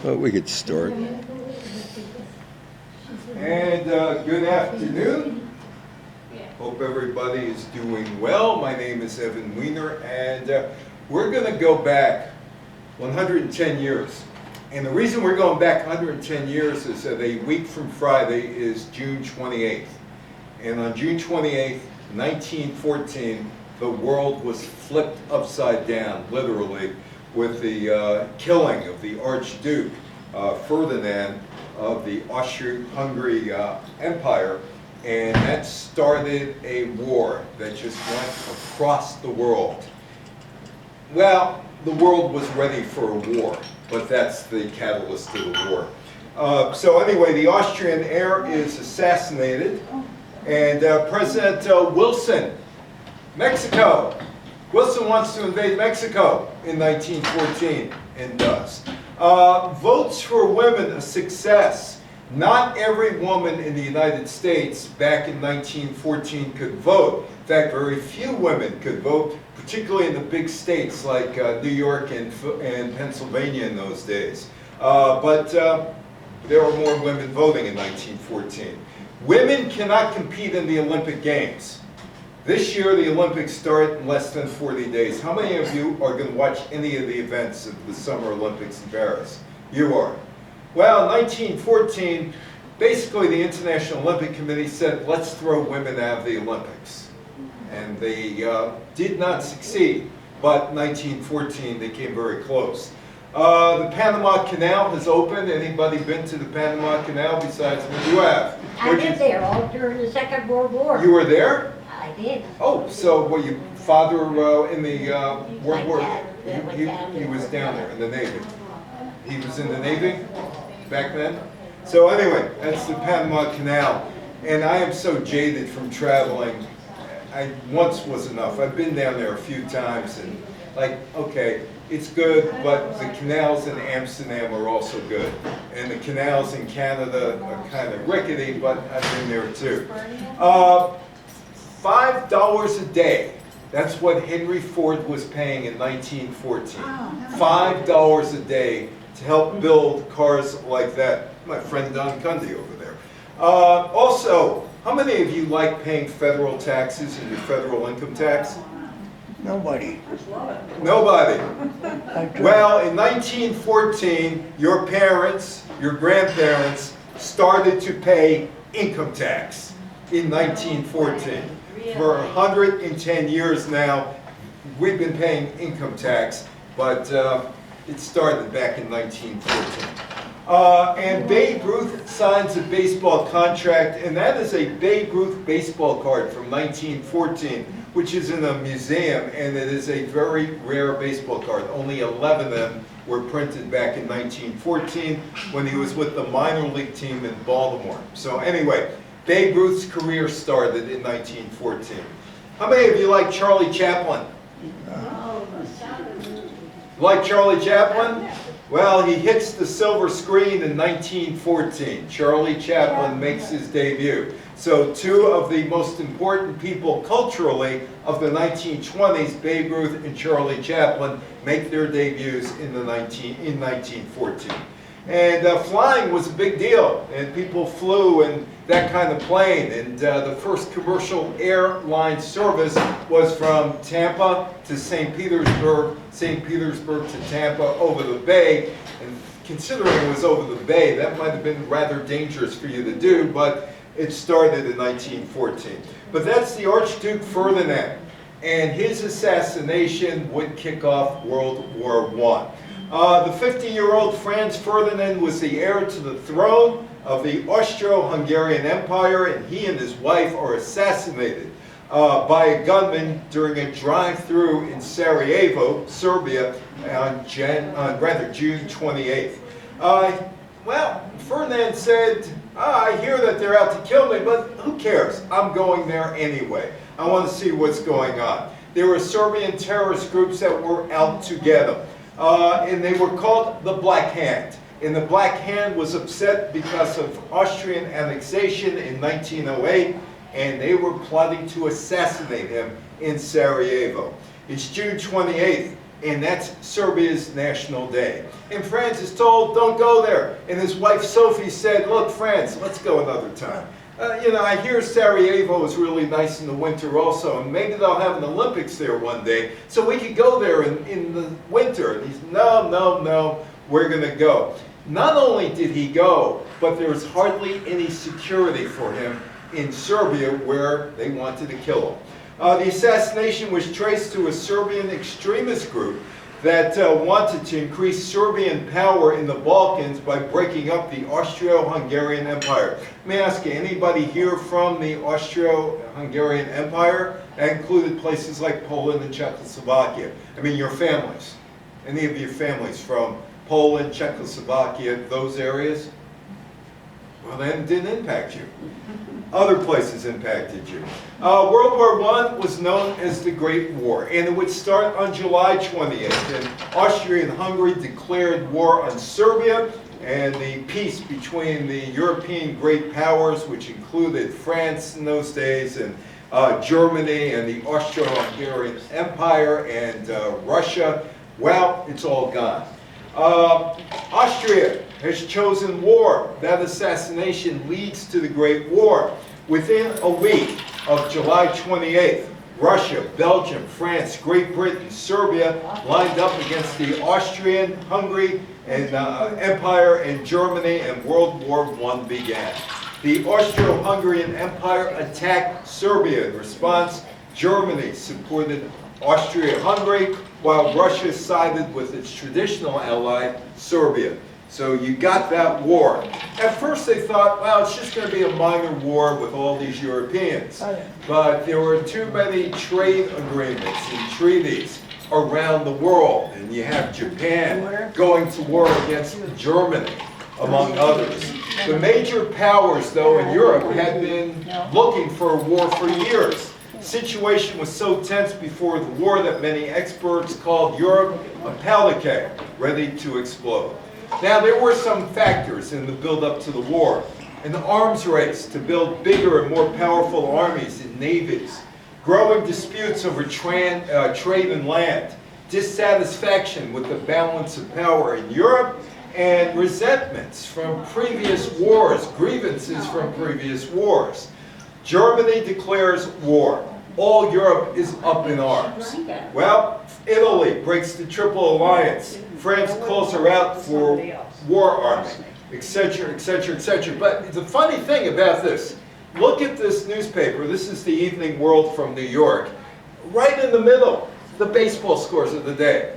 Well, we could start. And good afternoon. Hope everybody is doing well. My name is Evan Weiner, and we're going to go back 110 years. And the reason we're going back 110 years is that a week from Friday is June 28th. And on June 28th, 1914, the world was flipped upside down, literally, with the killing of the Archduke Ferdinand of the Austro-Hungary Empire, and that started a war that just went across the world. Well, the world was ready for a war, but that's the catalyst of the war. So anyway, the Austrian heir is assassinated, and President Wilson, Mexico. Wilson wants to invade Mexico in 1914 and does. Votes for women, a success. Not every woman in the United States back in 1914 could vote. In fact, very few women could vote, particularly in the big states like New York and Pennsylvania in those days. But there were more women voting in 1914. Women cannot compete in the Olympic Games. This year, the Olympics start in less than 40 days. How many of you are going to watch any of the events of the Summer Olympics in Paris? You are. Well, in 1914, basically the International Olympic Committee said, let's throw women out of the Olympics. And they did not succeed, but in 1914 they came very close. The Panama Canal has opened. Anybody been to the Panama Canal besides me? You have. I lived there all during the Second World War. You were there? I did. Oh, so were your father in the World War? Dad He was down there in the Navy. He was in the Navy back then? So anyway, that's the Panama Canal. And I am so jaded from traveling. Once was enough. I've been down there a few times and like, okay, it's good, but the canals in Amsterdam are also good. And the canals in Canada are kind of rickety, but I've been there too. $5 a day. That's what Henry Ford was paying in 1914. $5 a day to help build cars like that. My friend Don Cundy over there. Also, how many of you like paying federal taxes and your federal income tax? Nobody. Nobody. Well, in 1914, your parents, your grandparents, started to pay income tax in 1914. For 110 years now, we've been paying income tax, but it started back in 1914. And Babe Ruth signs a baseball contract, and that is a Babe Ruth baseball card from 1914, which is in a museum, and it is a very rare baseball card. Only 11 of them were printed back in 1914 when he was with the minor league team in Baltimore. So anyway, Babe Ruth's career started in 1914. How many of you like Charlie Chaplin? Like Charlie Chaplin? Well, he hits the silver screen in 1914. Charlie Chaplin makes his debut. So two of the most important people culturally of the 1920s, Babe Ruth and Charlie Chaplin, make their debuts in 1914. And flying was a big deal, and people flew in that kind of plane. And the first commercial airline service was from Tampa to St. Petersburg to Tampa over the bay. And considering it was over the bay, that might have been rather dangerous for you to do, but it started in 1914. But that's the Archduke Ferdinand, and his assassination would kick off World War I. The 50-year-old Franz Ferdinand was the heir to the throne of the Austro-Hungarian Empire, and he and his wife are assassinated by a gunman during a drive-through in Sarajevo, Serbia, on June 28th. Well, Ferdinand said, I hear that they're out to kill me, but who cares? I'm going there anyway. I want to see what's going on. There were Serbian terrorist groups that were out to get him. And they were called the Black Hand. And the Black Hand was upset because of Austrian annexation in 1908, and they were plotting to assassinate him in Sarajevo. It's June 28th, and that's Serbia's national day. And Franz is told, don't go there. And his wife Sophie said, look, Franz, let's go another time. You know, I hear Sarajevo is really nice in the winter also, and maybe they'll have an Olympics there one day, so we could go there in the winter. And he's, no, no, no, we're going to go. Not only did he go, but there was hardly any security for him in Serbia where they wanted to kill him. The assassination was traced to a Serbian extremist group that wanted to increase Serbian power in the Balkans by breaking up the Austro-Hungarian Empire. Let me ask you, anybody here from the Austro-Hungarian Empire? That included places like Poland and Czechoslovakia. I mean, your families. Any of your families from Poland, Czechoslovakia, those areas? Well, then it didn't impact you. Other places impacted you. World War I was known as the Great War, and it would start on July 28th, and Austria and Hungary declared war on Serbia, and the peace between the European great powers, which included France in those days, and Germany, and the Austro-Hungarian Empire, and Russia, well, it's all gone. Austria has chosen war. That assassination leads to the Great War. Within a week of July 28th, Russia, Belgium, France, Great Britain, Serbia lined up against the Austrian, Hungary, and Empire, and Germany, and World War I began. The Austro-Hungarian Empire attacked Serbia. In response, Germany supported Austria-Hungary, while Russia sided with its traditional ally, Serbia. So you got that war. At first they thought, well, it's just going to be a minor war with all these Europeans. But there were too many trade agreements and treaties around the world. And you have Japan going to war against Germany, among others. The major powers, though, in Europe had been looking for a war for years. The situation was so tense before the war that many experts called Europe a panic, ready to explode. Now, there were some factors in the build-up to the war. An arms race to build bigger and more powerful armies and navies, growing disputes over trade and land, dissatisfaction with the balance of power in Europe, and resentments from previous wars, grievances from previous wars. Germany declares war. All Europe is up in arms. Well, Italy breaks the Triple Alliance. France calls her out for war arming, etc., etc., etc. But the funny thing about this, look at this newspaper. This is the Evening World from New York. Right in the middle, the baseball scores of the day.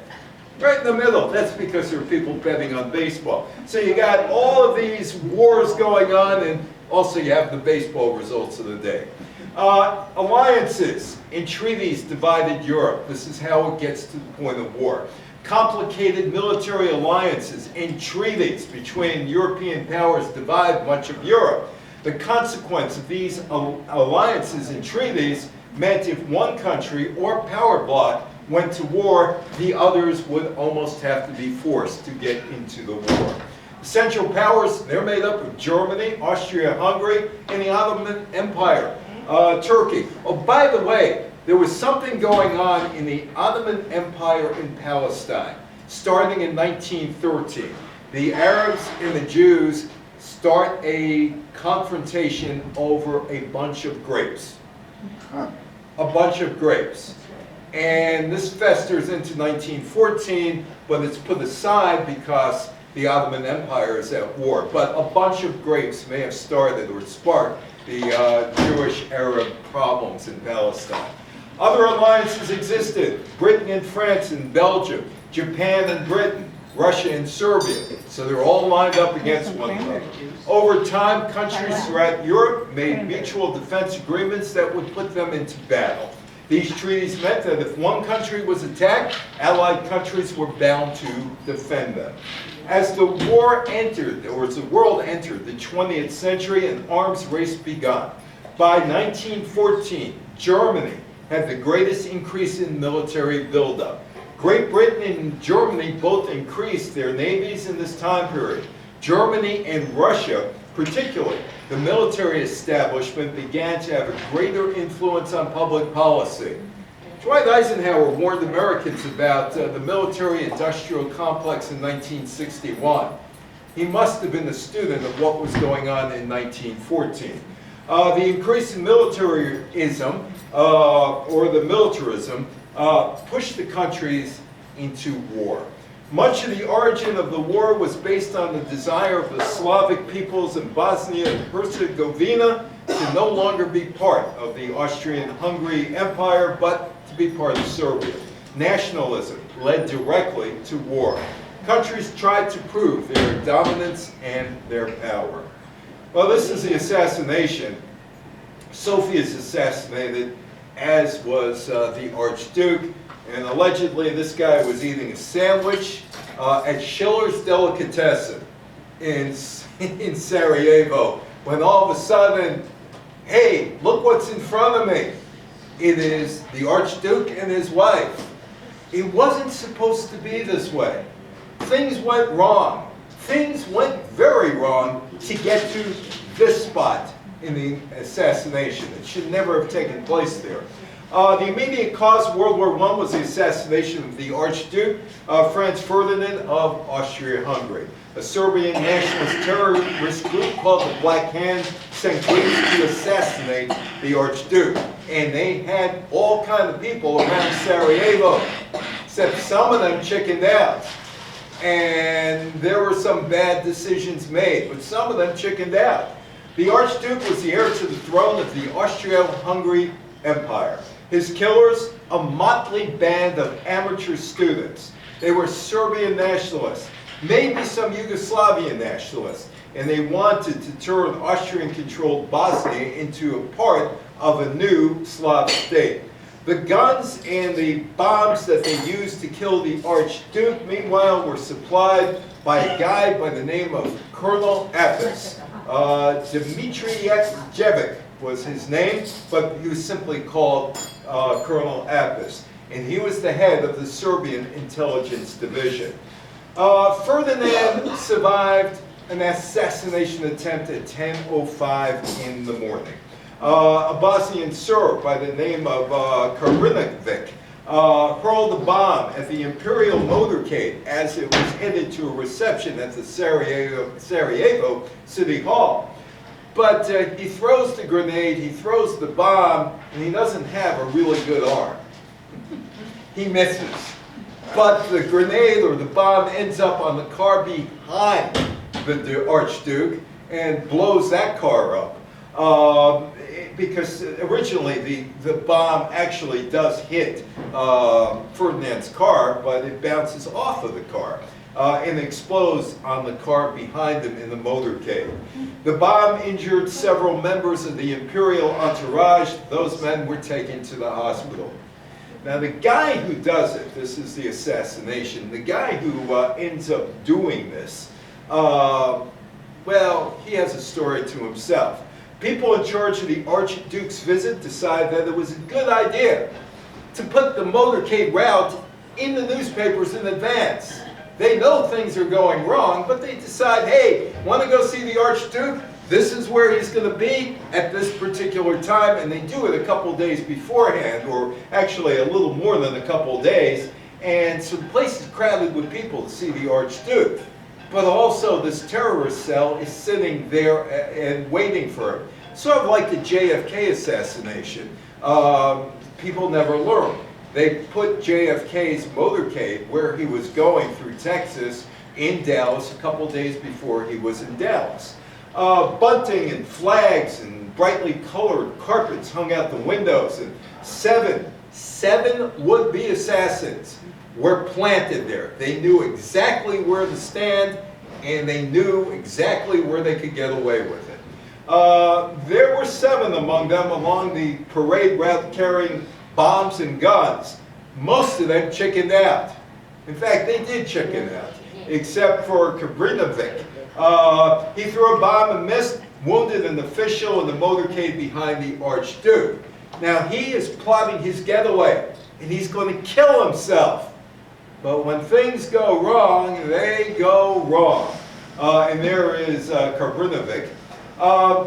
Right in the middle. That's because there are people betting on baseball. So you got all of these wars going on, and also you have the baseball results of the day. Alliances and treaties divided Europe. This is how it gets to the point of war. Complicated military alliances and treaties between European powers divide much of Europe. The consequence of these alliances and treaties meant if one country or power bloc went to war, the others would almost have to be forced to get into the war. The Central Powers, they're made up of Germany, Austria-Hungary, and the Ottoman Empire, Turkey. Oh, by the way, there was something going on in the Ottoman Empire in Palestine, starting in 1913. The Arabs and the Jews start a confrontation over a bunch of grapes. A bunch of grapes. And this festers into 1914, but it's put aside because the Ottoman Empire is at war. But a bunch of grapes may have started or sparked the Jewish-Arab problems in Palestine. Other alliances existed: Britain and France and Belgium, Japan and Britain, Russia and Serbia. So they're all lined up against one another. Over time, countries throughout Europe made mutual defense agreements that would put them into battle. These treaties meant that if one country was attacked, allied countries were bound to defend them. As the war entered, or as the world entered the 20th century, an arms race begun. By 1914, Germany had the greatest increase in military buildup. Great Britain and Germany both increased their navies in this time period. Germany and Russia, particularly, the military establishment began to have a greater influence on public policy. Dwight Eisenhower warned Americans about the military-industrial complex in 1961. He must have been a student of what was going on in 1914. The increase in militarism, or the militarism, pushed the countries into war. Much of the origin of the war was based on the desire of the Slavic peoples in Bosnia and Herzegovina to no longer be part of the Austrian-Hungary Empire, but to be part of Serbia. Nationalism led directly to war. Countries tried to prove their dominance and their power. Well, this is the assassination. Sophie is assassinated, as was the Archduke, and allegedly this guy was eating a sandwich at Schiller's Delicatessen in Sarajevo, when all of a sudden, hey, look what's in front of me. It is the Archduke and his wife. It wasn't supposed to be this way. Things went wrong. Things went very wrong to get to this spot in the assassination. It should never have taken place there. The immediate cause of World War I was the assassination of the Archduke, Franz Ferdinand of Austria-Hungary. A Serbian nationalist terrorist group called the Black Hand sent groups to assassinate the Archduke. And they had all kinds of people around Sarajevo, except some of them chickened out. And there were some bad decisions made, but some of them chickened out. The Archduke was the heir to the throne of the Austro-Hungary Empire. His killers, a motley band of amateur students. They were Serbian nationalists, maybe some Yugoslavian nationalists, and they wanted to turn Austrian-controlled Bosnia into a part of a new Slav state. The guns and the bombs that they used to kill the Archduke, meanwhile, were supplied by a guy by the name of Colonel Apis. Dmitrijevic was his name, but he was simply called Colonel Apis. And he was the head of the Serbian intelligence division. Ferdinand survived an assassination attempt at 10:05 in the morning. A Bosnian Serb by the name of Karinovic hurled a bomb at the Imperial motorcade as it was headed to a reception at the Sarajevo City Hall. But he throws the grenade, he throws the bomb, and he doesn't have a really good arm. He misses. But the grenade or the bomb ends up on the car behind the Archduke and blows that car up. Because originally the bomb actually does hit Ferdinand's car, but it bounces off of the car and explodes on the car behind him in the motorcade. The bomb injured several members of the imperial entourage. Those men were taken to the hospital. Now the guy who does it, this is the assassination, the guy who ends up doing this, well, he has a story to himself. People in charge of the Archduke's visit decided that it was a good idea to put the motorcade route in the newspapers in advance. They know things are going wrong, but they decide, hey, want to go see the Archduke? This is where he's going to be at this particular time, and they do it a couple days beforehand, or actually a little more than a couple days, and so the place is crowded with people to see the Archduke. But also this terrorist cell is sitting there and waiting for him. Sort of like the JFK assassination. People never learn. They put JFK's motorcade where he was going through Texas in Dallas a couple days before he was in Dallas. Bunting and flags and brightly colored carpets hung out the windows, and seven would-be assassins were planted there. They knew exactly where to stand, and they knew exactly where they could get away with it. There were 7 among them along the parade route carrying bombs and guns. Most of them chickened out. In fact, they did chicken out, except for Karinovic. He threw a bomb and missed, wounded an official in the motorcade behind the Archduke. Now he is plotting his getaway, and he's going to kill himself. But when things go wrong, they go wrong. And there is Karinovic.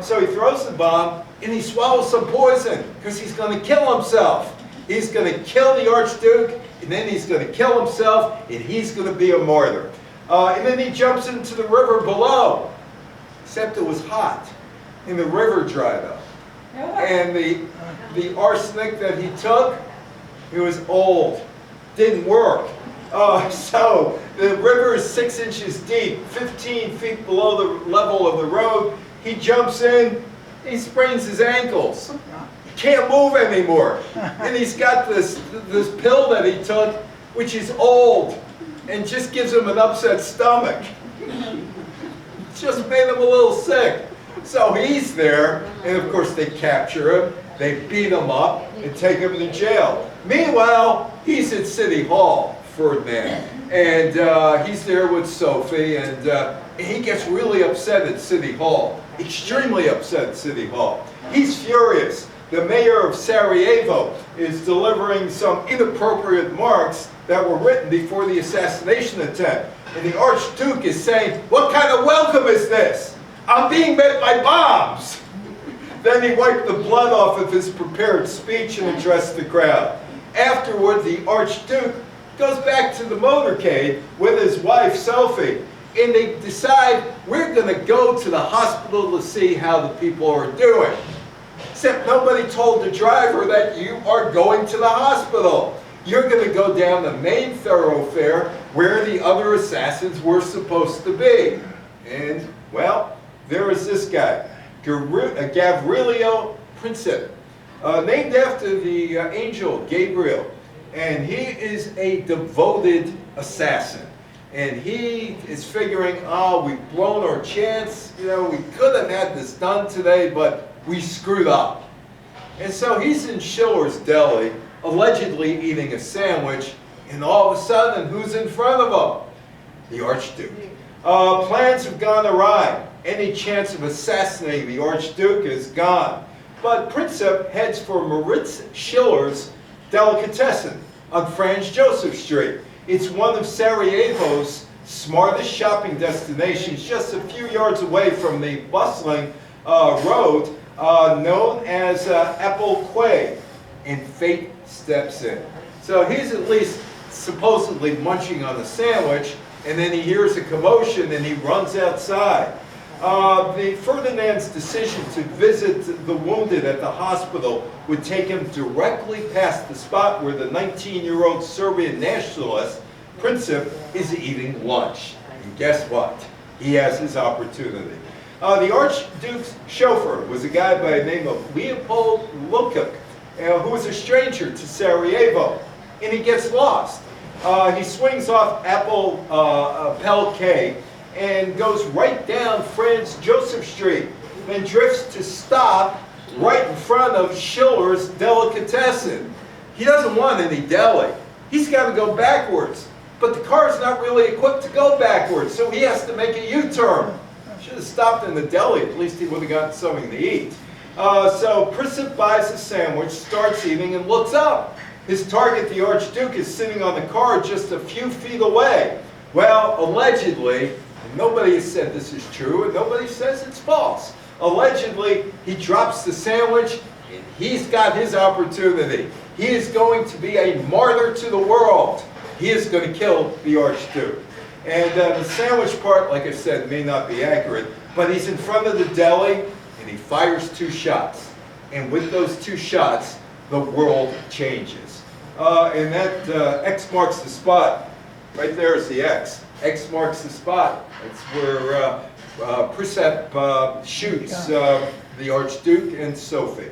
So he throws the bomb, and he swallows some poison, because he's going to kill himself. He's going to kill the Archduke, and then he's going to kill himself, and he's going to be a martyr. And then he jumps into the river below, except it was hot, and the river dried up. And the arsenic that he took, it was old, didn't work. So the river is 6 inches deep, 15 feet below the level of the road. He jumps in, he sprains his ankles. He can't move anymore. And he's got this pill that he took, which is old, and just gives him an upset stomach. Just made him a little sick. So he's there, and of course they capture him, they beat him up, and take him to jail. Meanwhile, he's at City Hall, Ferdinand, and he's there with Sophie, and he gets really upset at City Hall, extremely upset at City Hall. He's furious. The mayor of Sarajevo is delivering some inappropriate remarks that were written before the assassination attempt. And the Archduke is saying, "What kind of welcome is this? I'm being met by bombs." Then he wiped the blood off of his prepared speech and addressed the crowd. Afterward, the Archduke goes back to the motorcade with his wife, Sophie, and they decide, we're going to go to the hospital to see how the people are doing. Except nobody told the driver that you are going to the hospital. You're going to go down the main thoroughfare where the other assassins were supposed to be. And, well, there is this guy, Gavrilo Princip, named after the angel Gabriel. And he is a devoted assassin. And he is figuring, oh, we've blown our chance. You know, we could have had this done today, but we screwed up. And so he's in Schiller's Deli, allegedly eating a sandwich, and all of a sudden, who's in front of him? The Archduke. Plans have gone awry. Any chance of assassinating the Archduke is gone. But Princip heads for Moritz Schiller's Delicatessen on Franz Joseph Street. It's one of Sarajevo's smartest shopping destinations, just a few yards away from the bustling road known as Apple Quay. And fate steps in. So he's at least supposedly munching on a sandwich, and then he hears a commotion and he runs outside. The Ferdinand's decision to visit the wounded at the hospital would take him directly past the spot where the 19-year-old Serbian nationalist, Princip, is eating lunch. And guess what? He has his opportunity. The Archduke's chauffeur was a guy by the name of Leopold Lukuk, who was a stranger to Sarajevo, and he gets lost. He swings off Apple Quay and goes right down Franz Joseph Street, then drifts to stop right in front of Schiller's Delicatessen. He doesn't want any deli. He's got to go backwards, but the car's not really equipped to go backwards, so he has to make a U-turn. Should have stopped in the deli, at least he would have gotten something to eat. So Princip buys a sandwich, starts eating, and looks up. His target, the Archduke, is sitting on the car just a few feet away. Well, allegedly, and nobody has said this is true, and nobody says it's false. Allegedly, he drops the sandwich, and he's got his opportunity. He is going to be a martyr to the world. He is going to kill the Archduke. And the sandwich part, like I said, may not be accurate, but he's in front of the deli, and he fires 2 shots. And with those 2 shots, the world changes. And that X marks the spot. Right there is the X. X marks the spot. That's where Princip shoots the Archduke and Sophie.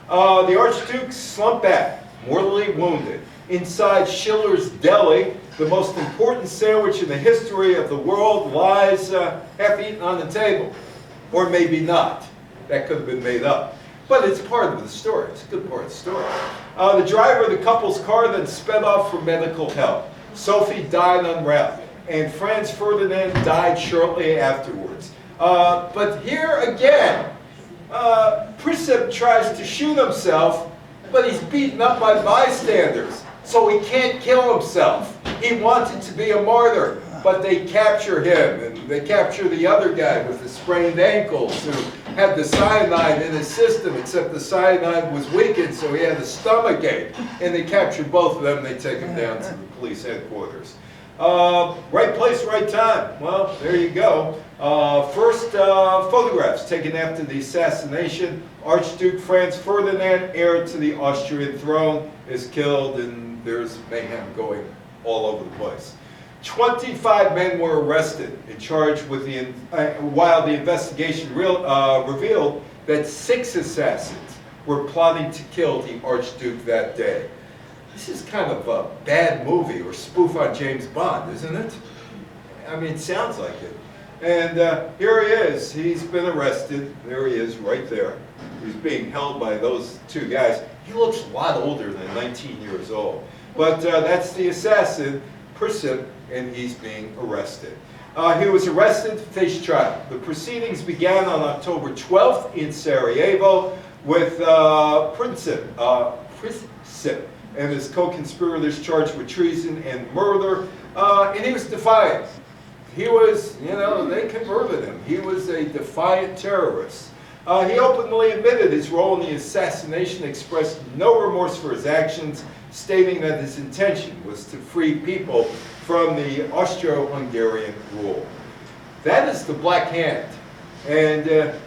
The Archduke slumped back, mortally wounded. Inside Schiller's Deli, the most important sandwich in the history of the world lies half-eaten on the table. Or maybe not. That could have been made up. But it's part of the story. It's a good part of the story. The driver of the couple's car then sped off for medical help. Sophie died en route, and Franz Ferdinand died shortly afterwards. But here again, Princip tries to shoot himself, but he's beaten up by bystanders, so he can't kill himself. He wanted to be a martyr. But they capture him, and they capture the other guy with the sprained ankles who had the cyanide in his system, except the cyanide was weakened, so he had a stomach ache. And they capture both of them, and they take him down to the police headquarters. Right place, right time. Well, there you go. First photographs taken after the assassination. Archduke Franz Ferdinand, heir to the Austrian throne, is killed, and there's mayhem going all over the place. 25 men were arrested and charged with while the investigation revealed that 6 assassins were plotting to kill the Archduke that day. This is kind of a bad movie or spoof on James Bond, isn't it? I mean, it sounds like it. And here he is. He's been arrested. There he is, right there. He's being held by those 2 guys. He looks a lot older than 19 years old. But that's the assassin, Priscip, and he's being arrested. He was arrested, faced trial. The proceedings began on October 12th in Sarajevo with Priscip and his co-conspirators charged with treason and murder, and he was defiant. He was, you know, they converted him. He was a defiant terrorist. He openly admitted his role in the assassination, expressed no remorse for his actions, stating that his intention was to free people from the Austro-Hungarian rule. That is the Black Hand, and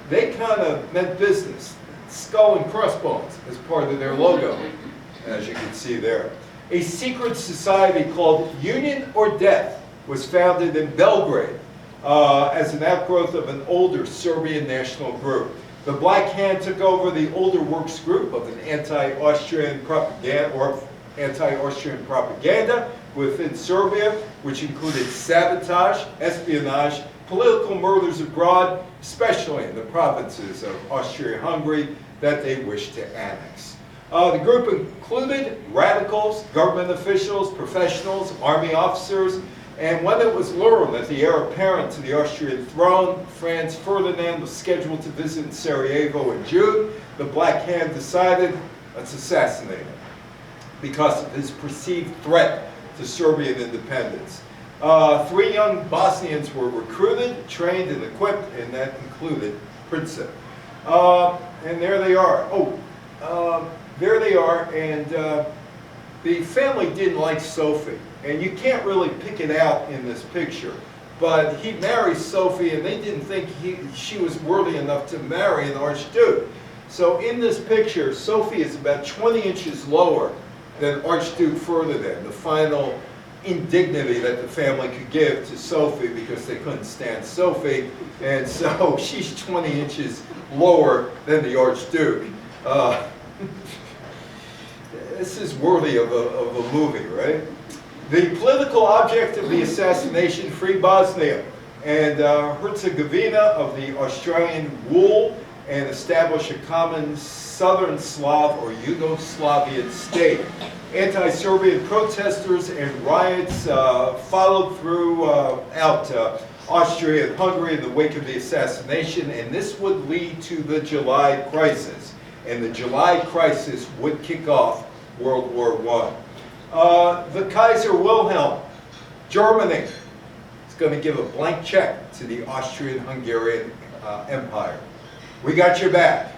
they kind of meant business. Skull and crossbones as part of their logo, as you can see there. A secret society called Union or Death was founded in Belgrade as an outgrowth of an older Serbian national group. The Black Hand took over the older works group of an anti-Austrian propaganda within Serbia, which included sabotage, espionage, political murders abroad, especially in the provinces of Austria-Hungary that they wished to annex. The group included radicals, government officials, professionals, army officers, and when it was learned that the heir apparent to the Austrian throne, Franz Ferdinand, was scheduled to visit Sarajevo in June, the Black Hand decided, let's assassinate him because of his perceived threat to Serbian independence. 3 young Bosnians were recruited, trained, and equipped, and that included Princip. And there they are. There they are, and the family didn't like Sophie, and you can't really pick it out in this picture, but he marries Sophie, and they didn't think she was worthy enough to marry an Archduke. So in this picture, Sophie is about 20 inches lower than Archduke Ferdinand, the final indignity that the family could give to Sophie because they couldn't stand Sophie, and so she's 20 inches lower than the Archduke. This is worthy of a movie, right? The political object of the assassination, free Bosnia and Herzegovina of the Austrian rule and establish a common Southern Slav or Yugoslavian state. Anti-Serbian protesters and riots followed throughout Austria and Hungary in the wake of the assassination, and this would lead to the July crisis. And the July crisis would kick off World War I. The Kaiser Wilhelm, Germany, is going to give a blank check to the Austrian-Hungarian Empire. We got your back.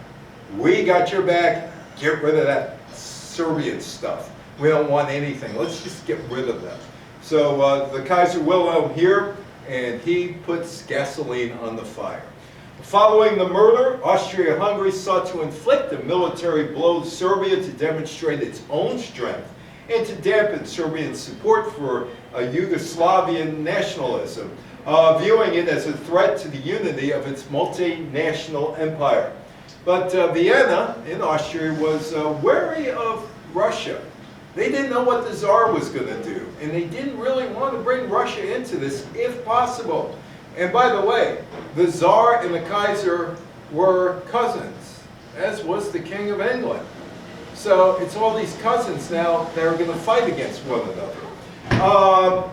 We got your back. Get rid of that Serbian stuff. We don't want anything. Let's just get rid of them. So the Kaiser Wilhelm here, and he puts gasoline on the fire. Following the murder, Austria-Hungary sought to inflict a military blow to Serbia to demonstrate its own strength and to dampen Serbian support for Yugoslavian nationalism, viewing it as a threat to the unity of its multinational empire. But Vienna in Austria was wary of Russia. They didn't know what the Tsar was going to do, and they didn't really want to bring Russia into this if possible. And by the way, the Tsar and the Kaiser were cousins, as was the King of England. So it's all these cousins now that are going to fight against one another.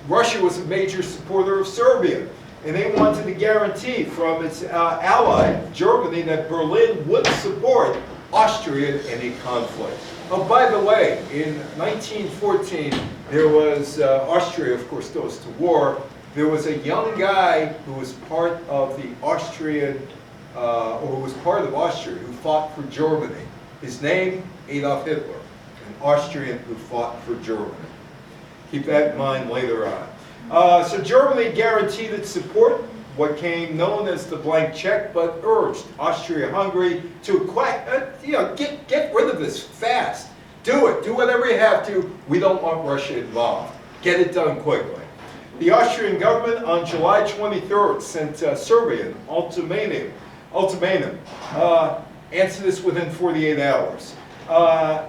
Russia was a major supporter of Serbia, and they wanted to guarantee from its ally, Germany, that Berlin would support Austria in any conflict. Oh, by the way, in 1914, there was, Austria, of course, goes to war. There was a young guy who was part of the Austrian, or who was part of Austria, who fought for Germany. His name, Adolf Hitler, an Austrian who fought for Germany. Keep that in mind later on. So Germany guaranteed its support, what came known as the blank check, but urged Austria-Hungary to get rid of this fast. Do it. Do whatever you have to. We don't want Russia involved. Get it done quickly. The Austrian government on July 23rd sent Serbia an ultimatum. Answer this within 48 hours.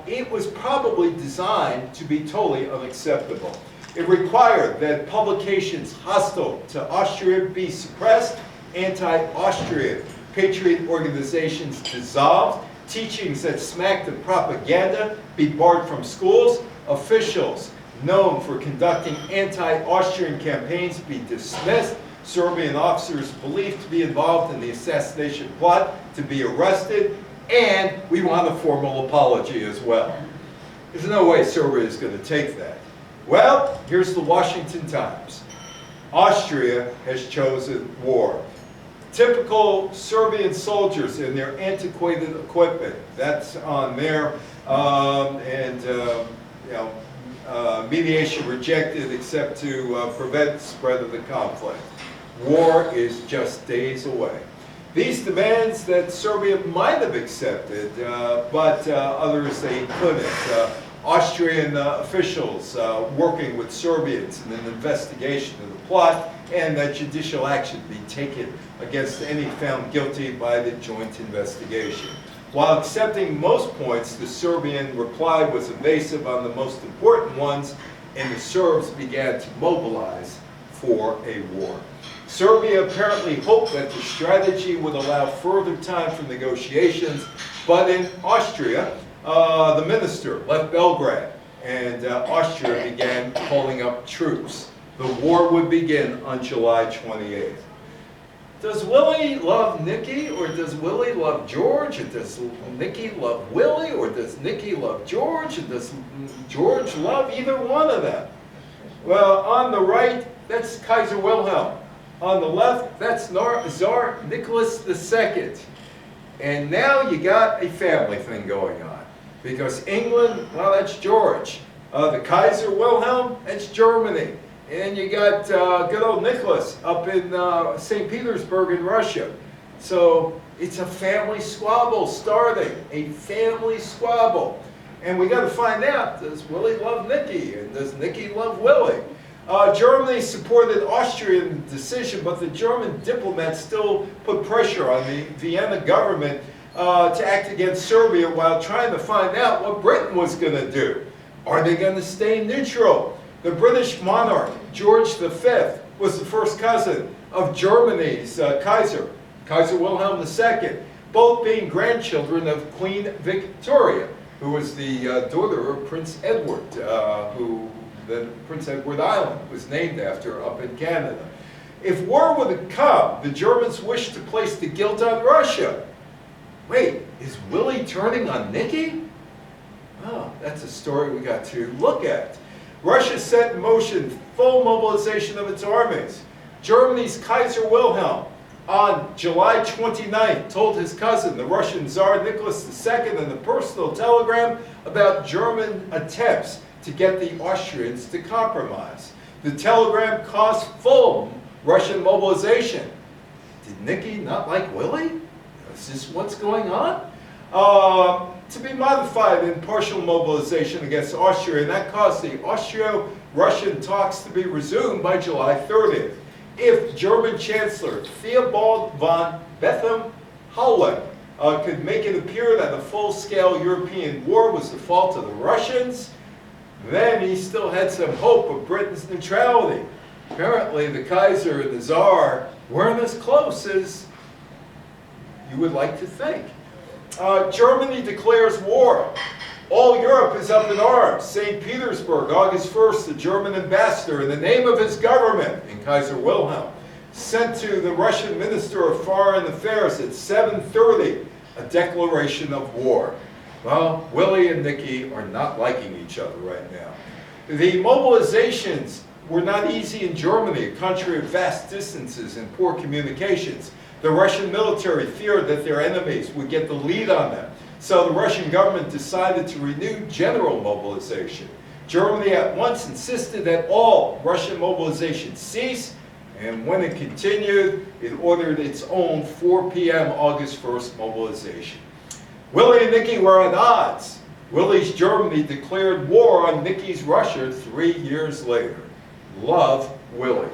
It was probably designed to be totally unacceptable. It required that publications hostile to Austria be suppressed, anti-Austrian patriot organizations dissolved, teachings that smacked of propaganda be barred from schools, officials known for conducting anti-Austrian campaigns be dismissed, Serbian officers believed to be involved in the assassination plot to be arrested, and we want a formal apology as well. There's no way Serbia is going to take that. Well, here's the Washington Times. Austria has chosen war. Typical Serbian soldiers in their antiquated equipment, that's on there, mediation rejected except to prevent the spread of the conflict. War is just days away. These demands that Serbia might have accepted, but others they couldn't. Austrian officials working with Serbians in an investigation of the plot, and that judicial action be taken against any found guilty by the joint investigation. While accepting most points, the Serbian reply was evasive on the most important ones, and the Serbs began to mobilize for a war. Serbia apparently hoped that the strategy would allow further time for negotiations, but in Austria, the minister left Belgrade, and Austria began calling up troops. The war would begin on July 28th. Does Willie love Nicky, or does Willie love George, or does Nicky love Willie, or does Nicky love George, or does George love either one of them? Well, on the right, that's Kaiser Wilhelm. On the left, that's Tsar Nicholas II. And now you got a family thing going on. Because England, well, that's George. The Kaiser Wilhelm, that's Germany. And you got good old Nicholas up in St. Petersburg in Russia. So it's a family squabble starting, a family squabble. And we got to find out, does Willie love Nicky, and does Nicky love Willie? Germany supported Austrian decision, but the German diplomats still put pressure on the Vienna government to act against Serbia while trying to find out what Britain was going to do. Are they going to stay neutral? The British monarch, George V, was the first cousin of Germany's Kaiser Wilhelm II, both being grandchildren of Queen Victoria, who was the daughter of Prince Edward, who then Prince Edward Island was named after up in Canada. If war were to come, the Germans wished to place the guilt on Russia. Wait, is Willie turning on Nicky? Oh, that's a story we got to look at. Russia set in motion full mobilization of its armies. Germany's Kaiser Wilhelm, on July 29th, told his cousin, the Russian Tsar Nicholas II, in a personal telegram about German attempts to get the Austrians to compromise. The telegram caused full Russian mobilization. Did Nicky not like Willie? Is this what's going on? To be modified in partial mobilization against Austria, and that caused the Austro-Russian talks to be resumed by July 30th. If German Chancellor Theobald von Bethmann-Hollweg could make it appear that a full-scale European war was the fault of the Russians, then he still had some hope of Britain's neutrality. Apparently, the Kaiser and the Tsar weren't as close as you would like to think. Germany declares war. All Europe is up in arms. St. Petersburg, August 1st, the German ambassador, in the name of his government, in Kaiser Wilhelm, sent to the Russian Minister of Foreign Affairs at 7:30 a declaration of war. Well, Willie and Nicky are not liking each other right now. The mobilizations were not easy in Germany, a country of vast distances and poor communications. The Russian military feared that their enemies would get the lead on them. So the Russian government decided to renew general mobilization. Germany at once insisted that all Russian mobilization cease, and when it continued, it ordered its own 4 p.m. August 1st mobilization. Willie and Nicky were at odds. Willie's Germany declared war on Nicky's Russia 3 years later. Love Willie.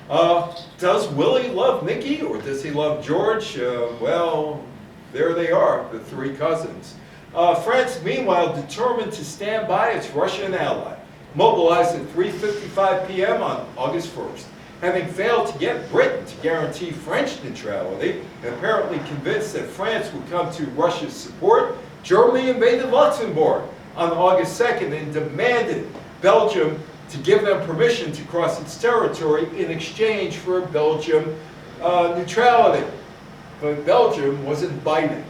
Does Willie love Nicky, or does he love George? Well, there they are, the three cousins. France, meanwhile, determined to stand by its Russian ally, mobilized at 3:55 p.m. on August 1st. Having failed to get Britain to guarantee French neutrality, and apparently convinced that France would come to Russia's support, Germany invaded Luxembourg on August 2nd and demanded Belgium to give them permission to cross its territory in exchange for Belgium neutrality. But Belgium wasn't biting.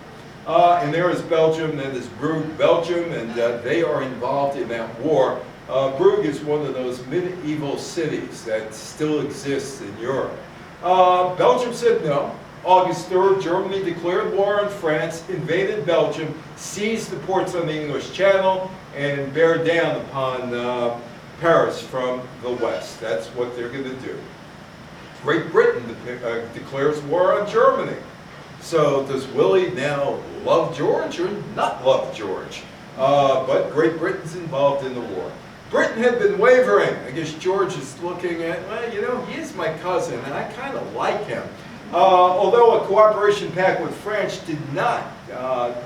And there is Belgium, and there's Brugge, Belgium, and they are involved in that war. Brugge is one of those medieval cities that still exists in Europe. Belgium said no. August 3rd, Germany declared war on France, invaded Belgium, seized the ports on the English Channel, and bear down upon Paris from the west. That's what they're going to do. Great Britain declares war on Germany. So does Willie now love George or not love George? But Great Britain's involved in the war. Britain had been wavering. I guess George is looking at, well, you know, he is my cousin, and I kind of like him. Although a cooperation pact with France did not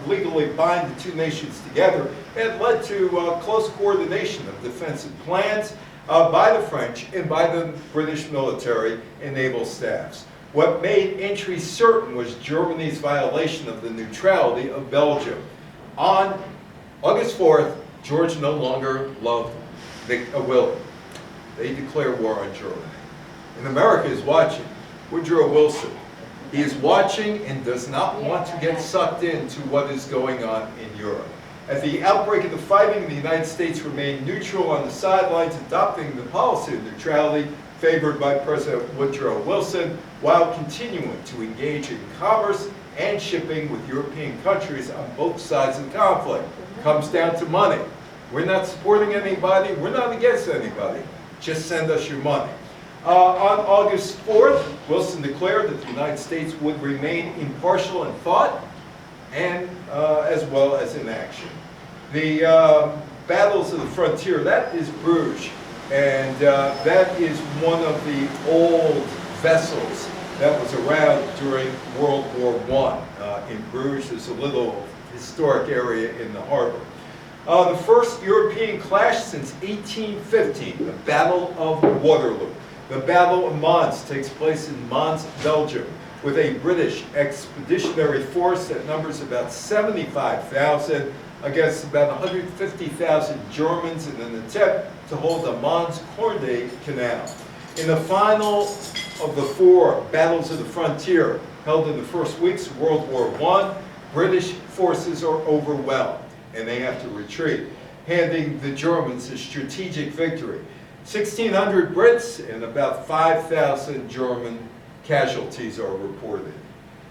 legally bind the two nations together, it led to close coordination of defensive plans by the French and by the British military and naval staffs. What made entry certain was Germany's violation of the neutrality of Belgium. On August 4th, George no longer loved Willie. They declare war on Germany. And America is watching. Woodrow Wilson. He is watching and does not want to get sucked into what is going on in Europe. At the outbreak of the fighting, the United States remained neutral on the sidelines, adopting the policy of neutrality favored by President Woodrow Wilson, while continuing to engage in commerce and shipping with European countries on both sides of the conflict. Comes down to money. We're not supporting anybody, we're not against anybody. Just send us your money. On August 4th, Wilson declared that the United States would remain impartial in thought and as well as in action. The battles of the frontier, that is Bruges. And that is one of the old vessels that was around during World War I. In Bruges, there's a little historic area in the harbor. The first European clash since 1815, the Battle of Waterloo. The Battle of Mons takes place in Mons, Belgium, with a British expeditionary force that numbers about 75,000 against about 150,000 Germans in an attempt to hold the Mons-Condé Canal. In the final of the 4 battles of the frontier held in the first weeks of World War I, British forces are overwhelmed and they have to retreat, handing the Germans a strategic victory. 1,600 Brits and about 5,000 German casualties are reported.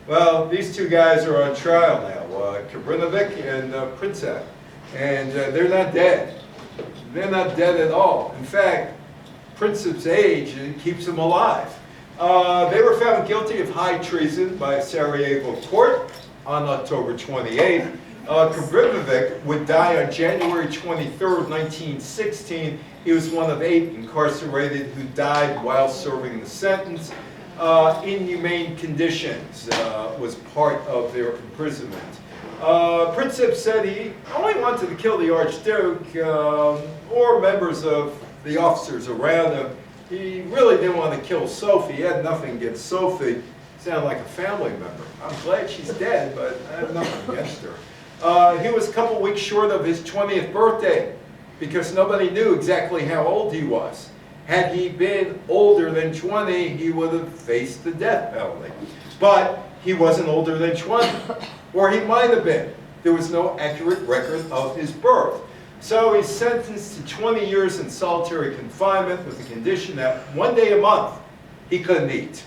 Well, these two guys are on trial now, Kabrinovic and Princep, and they're not dead. They're not dead at all. In fact, Princep's age keeps him alive. They were found guilty of high treason by Sarajevo court on October 28th. Kabrinovic would die on January 23rd, 1916. He was one of 8 incarcerated who died while serving the sentence. Inhumane conditions was part of their imprisonment. Princep said he only wanted to kill the Archduke or members of the officers around him. He really didn't want to kill Sophie. He had nothing against Sophie. Sounded like a family member. I'm glad she's dead, but I have nothing against her. He was a couple weeks short of his 20th birthday because nobody knew exactly how old he was. Had he been older than 20, he would have faced the death penalty. But he wasn't older than 20, or he might have been. There was no accurate record of his birth. So he's sentenced to 20 years in solitary confinement with the condition that 1 day a month he couldn't eat.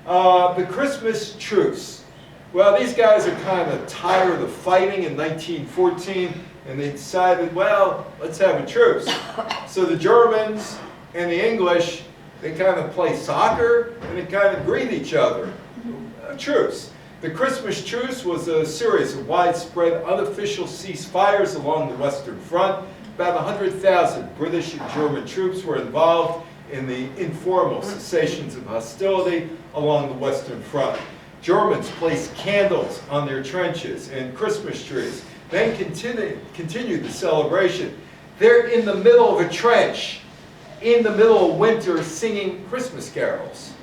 The Christmas truce. Well, these guys are kind of tired of fighting in 1914, and they decided, well, let's have a truce. So the Germans and the English, they kind of play soccer, and they kind of greet each other. A truce. The Christmas truce was a series of widespread unofficial ceasefires along the Western Front. About 100,000 British and German troops were involved in the informal cessations of hostility along the Western Front. Germans placed candles on their trenches and Christmas trees, then continued the celebration. They're in the middle of a trench, in the middle of winter, singing Christmas carols.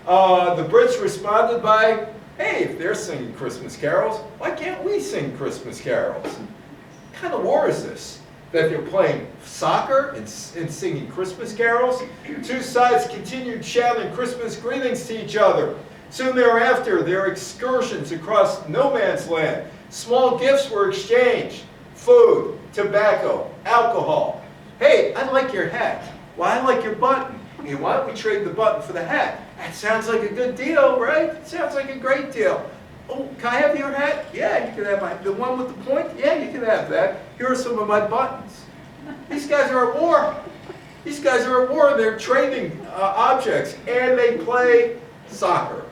The Brits responded by, hey, if they're singing Christmas carols, why can't we sing Christmas carols? What kind of war is this? That they're playing soccer and singing Christmas carols? Two sides continued shouting Christmas greetings to each other. Soon thereafter, there were excursions across no man's land. Small gifts were exchanged. Food, tobacco, alcohol. Hey, I like your hat. Well, I like your button. Hey, why don't we trade the button for the hat? That sounds like a good deal, right? It sounds like a great deal. Oh, can I have your hat? Yeah, you can have the one with the point? Yeah, you can have that. Here are some of my buttons. These guys are at war. These guys are at war. They're trading objects, and they play soccer.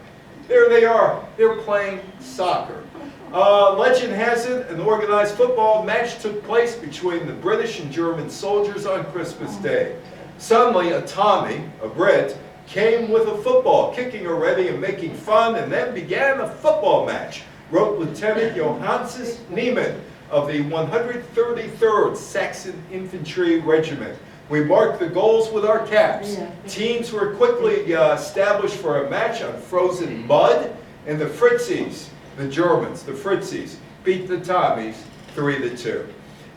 There they are. They're playing soccer. Legend has it an organized football match took place between the British and German soldiers on Christmas Day. Suddenly, a Tommy, a Brit, came with a football, kicking already and making fun, and then began a football match, wrote Lieutenant Johannes Niemann of the 133rd Saxon Infantry Regiment. We marked the goals with our caps. Teams were quickly established for a match on frozen mud, and the Fritzies, the Germans, the Fritzies, beat the Tommies 3-2.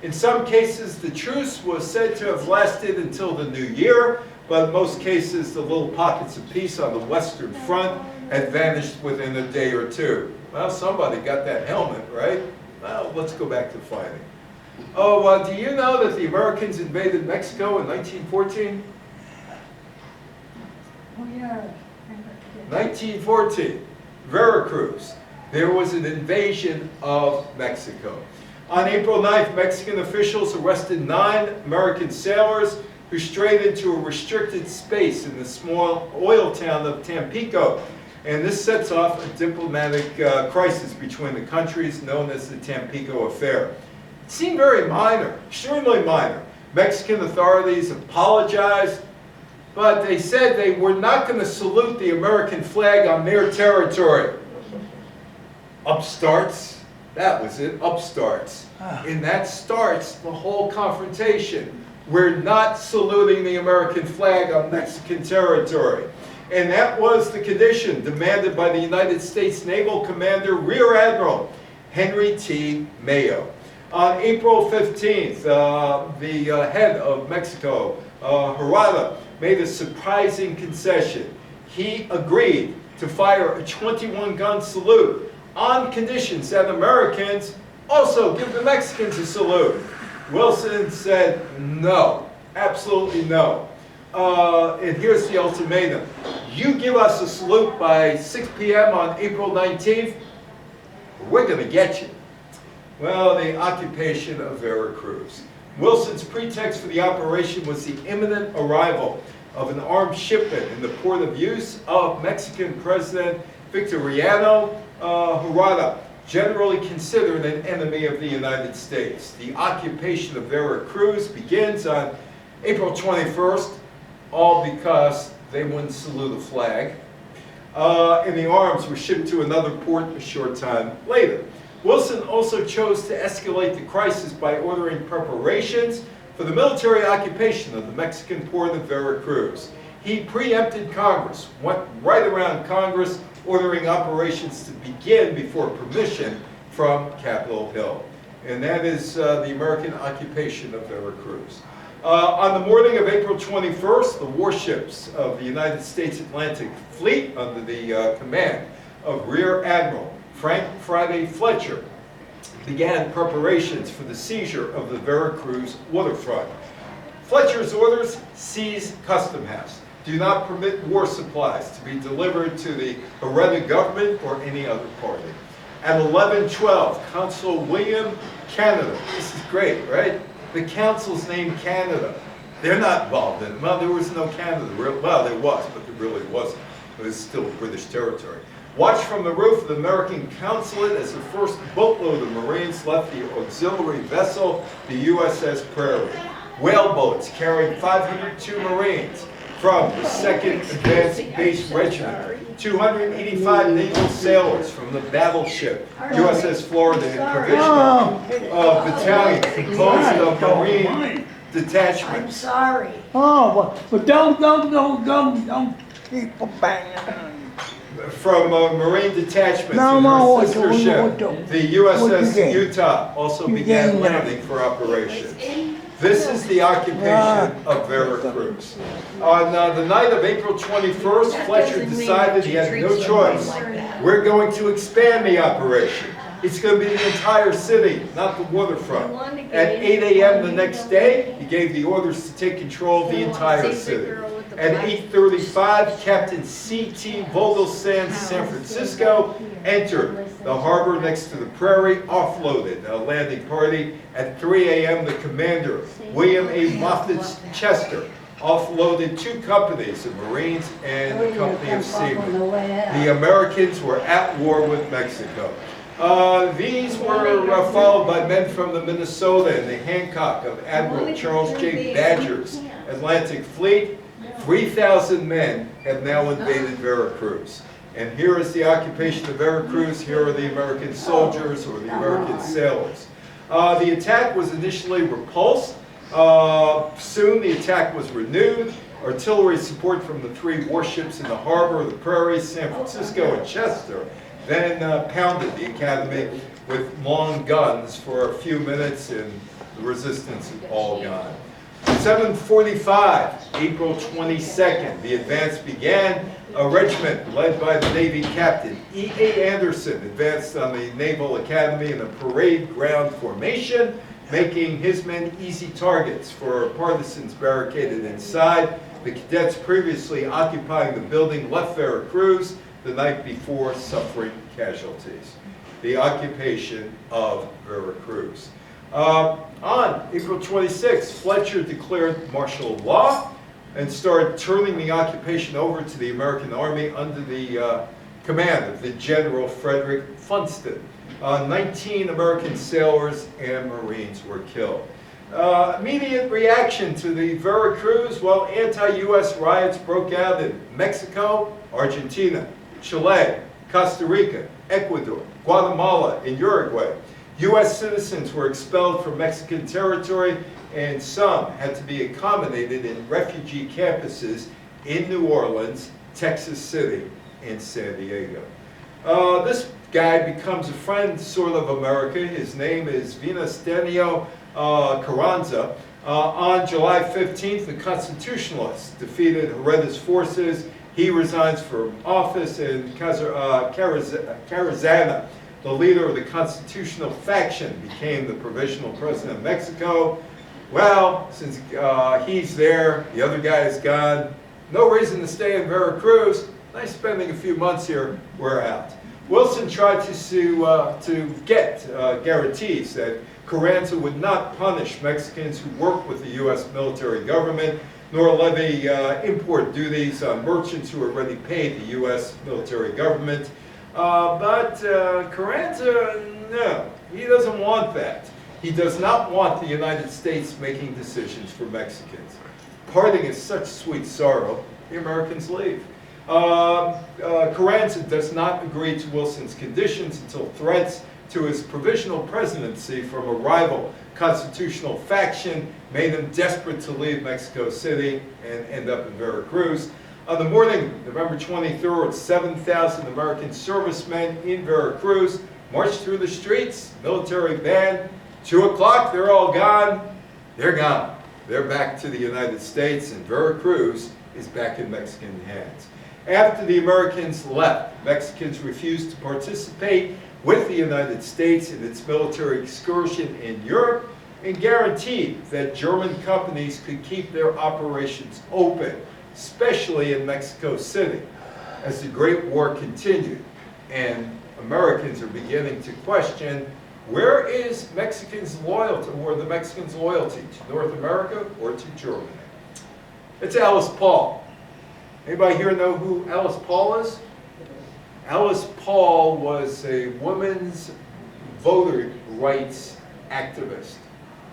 In some cases, the truce was said to have lasted until the new year, but in most cases, the little pockets of peace on the Western Front had vanished within a day or two. Well, somebody got that helmet, right? Well, let's go back to fighting. Oh, do you know that the Americans invaded Mexico in 1914? Oh, yeah. 1914, Veracruz. There was an invasion of Mexico. On April 9th, Mexican officials arrested 9 American sailors who strayed into a restricted space in the small oil town of Tampico. And this sets off a diplomatic crisis between the countries known as the Tampico Affair. It seemed very minor, extremely minor. Mexican authorities apologized, but they said they were not going to salute the American flag on their territory. Upstarts, that was it, upstarts. And that starts the whole confrontation. We're not saluting the American flag on Mexican territory. And that was the condition demanded by the United States Naval Commander Rear Admiral Henry T. Mayo. On April 15th, the head of Mexico, Herrera, made a surprising concession. He agreed to fire a 21-gun salute on conditions that Americans also give the Mexicans a salute. Wilson said no, absolutely no. And here's the ultimatum. You give us a salute by 6 p.m. on April 19th, we're going to get you. Well, the occupation of Veracruz. Wilson's pretext for the operation was the imminent arrival of an armed shipment in the port of use of Mexican President Victoriano Huerta, generally considered an enemy of the United States. The occupation of Veracruz begins on April 21st, all because they wouldn't salute a flag. And the arms were shipped to another port a short time later. Wilson also chose to escalate the crisis by ordering preparations for the military occupation of the Mexican port of Veracruz. He preempted Congress, went right around Congress, ordering operations to begin before permission from Capitol Hill. And that is the American occupation of Veracruz. On the morning of April 21st, the warships of the United States Atlantic Fleet, under the command of Rear Admiral Frank Friday Fletcher, began preparations for the seizure of the Veracruz waterfront. Fletcher's orders: seize Custom House. Do not permit war supplies to be delivered to the Hereda government or any other party. At 11:12, Consul William Canada. This is great, right? The council's named Canada. They're not involved in it. Well, there was no Canada. Well, there was, but there really wasn't. It was still British territory. Watched from the roof of the American consulate as the first boatload of Marines left the auxiliary vessel, the USS Prairie. Whaleboats carrying 502 Marines from the 2nd Advanced Base Regiment, 285 naval sailors from the battleship USS Florida and provisional battalion composed of Marine I'm detachments. sorry. Oh, but don't keep banging. From Marine detachments No, in no, her sister what- ship, what- the what USS you gain? Utah also You began gain landing for operations. This is the occupation of Veracruz. On the night of April 21st, Fletcher decided he had no choice. We're going to expand the operation. It's going to be the entire city, not the waterfront. At 8 a.m. the next day, he gave the orders to take control of the entire city. At 8:35, Captain C.T. Vogelsand, San Francisco, entered the harbor next to the Prairie, offloaded a landing party. At 3 a.m., the commander, William A. Moffett Chester, offloaded 2 companies of Marines and a company of seamen. The Americans were at war with Mexico. These were followed by men from the Minnesota and the Hancock of Admiral Charles J. Badger's Atlantic Fleet. 3,000 men have now invaded Veracruz. And here is the occupation of Veracruz. Here are the American soldiers or the American sailors. The attack was initially repulsed. Soon the attack was renewed. Artillery support from the 3 warships in the harbor, the Prairie, San Francisco, and Chester, then pounded the academy with long guns for a few minutes, and the resistance is all gone. 7:45, April 22nd, the advance began. A regiment led by the Navy Captain E.A. Anderson advanced on the Naval Academy in a parade ground formation, making his men easy targets for partisans barricaded inside. The cadets previously occupying the building left Veracruz the night before, suffering casualties. The occupation of Veracruz. On April 26th, Fletcher declared martial law and started turning the occupation over to the American Army under the command of the General Frederick Funston. 19 American sailors and Marines were killed. Immediate reaction to the Veracruz, well, anti-U.S. riots broke out in Mexico, Argentina, Chile, Costa Rica, Ecuador, Guatemala, and Uruguay. U.S. citizens were expelled from Mexican territory, and some had to be accommodated in refugee campuses in New Orleans, Texas City, and San Diego. This guy becomes a friend, sort of, America. His name is Venustiano Carranza. On July 15th, the Constitutionalists defeated Hereda's forces. He resigns from office, and Carranza, the leader of the constitutional faction, became the provisional president of Mexico. Well, since he's there, the other guy is gone, no reason to stay in Veracruz. Nice spending a few months here, we're out. Wilson tried to get guarantees that Carranza would not punish Mexicans who worked with the U.S. military government, nor levy import duties on merchants who already paid the U.S. military government. But Carranza, no, he doesn't want that. He does not want the United States making decisions for Mexicans. Parting is such sweet sorrow, the Americans leave. Carranza does not agree to Wilson's conditions until threats to his provisional presidency from a rival constitutional faction made him desperate to leave Mexico City and end up in Veracruz. On the morning of November 23rd, 7,000 American servicemen in Veracruz marched through the streets, military band. 2 o'clock, they're all gone. They're gone. They're back to the United States, and Veracruz is back in Mexican hands. After the Americans left, Mexicans refused to participate with the United States in its military excursion in Europe and guaranteed that German companies could keep their operations open, especially in Mexico City. As the Great War continued and Americans are beginning to question, where is Mexicans' loyalty, or the Mexicans' loyalty to North America or to Germany? It's Alice Paul. Anybody here know who Alice Paul is? Alice Paul was a women's voter rights activist,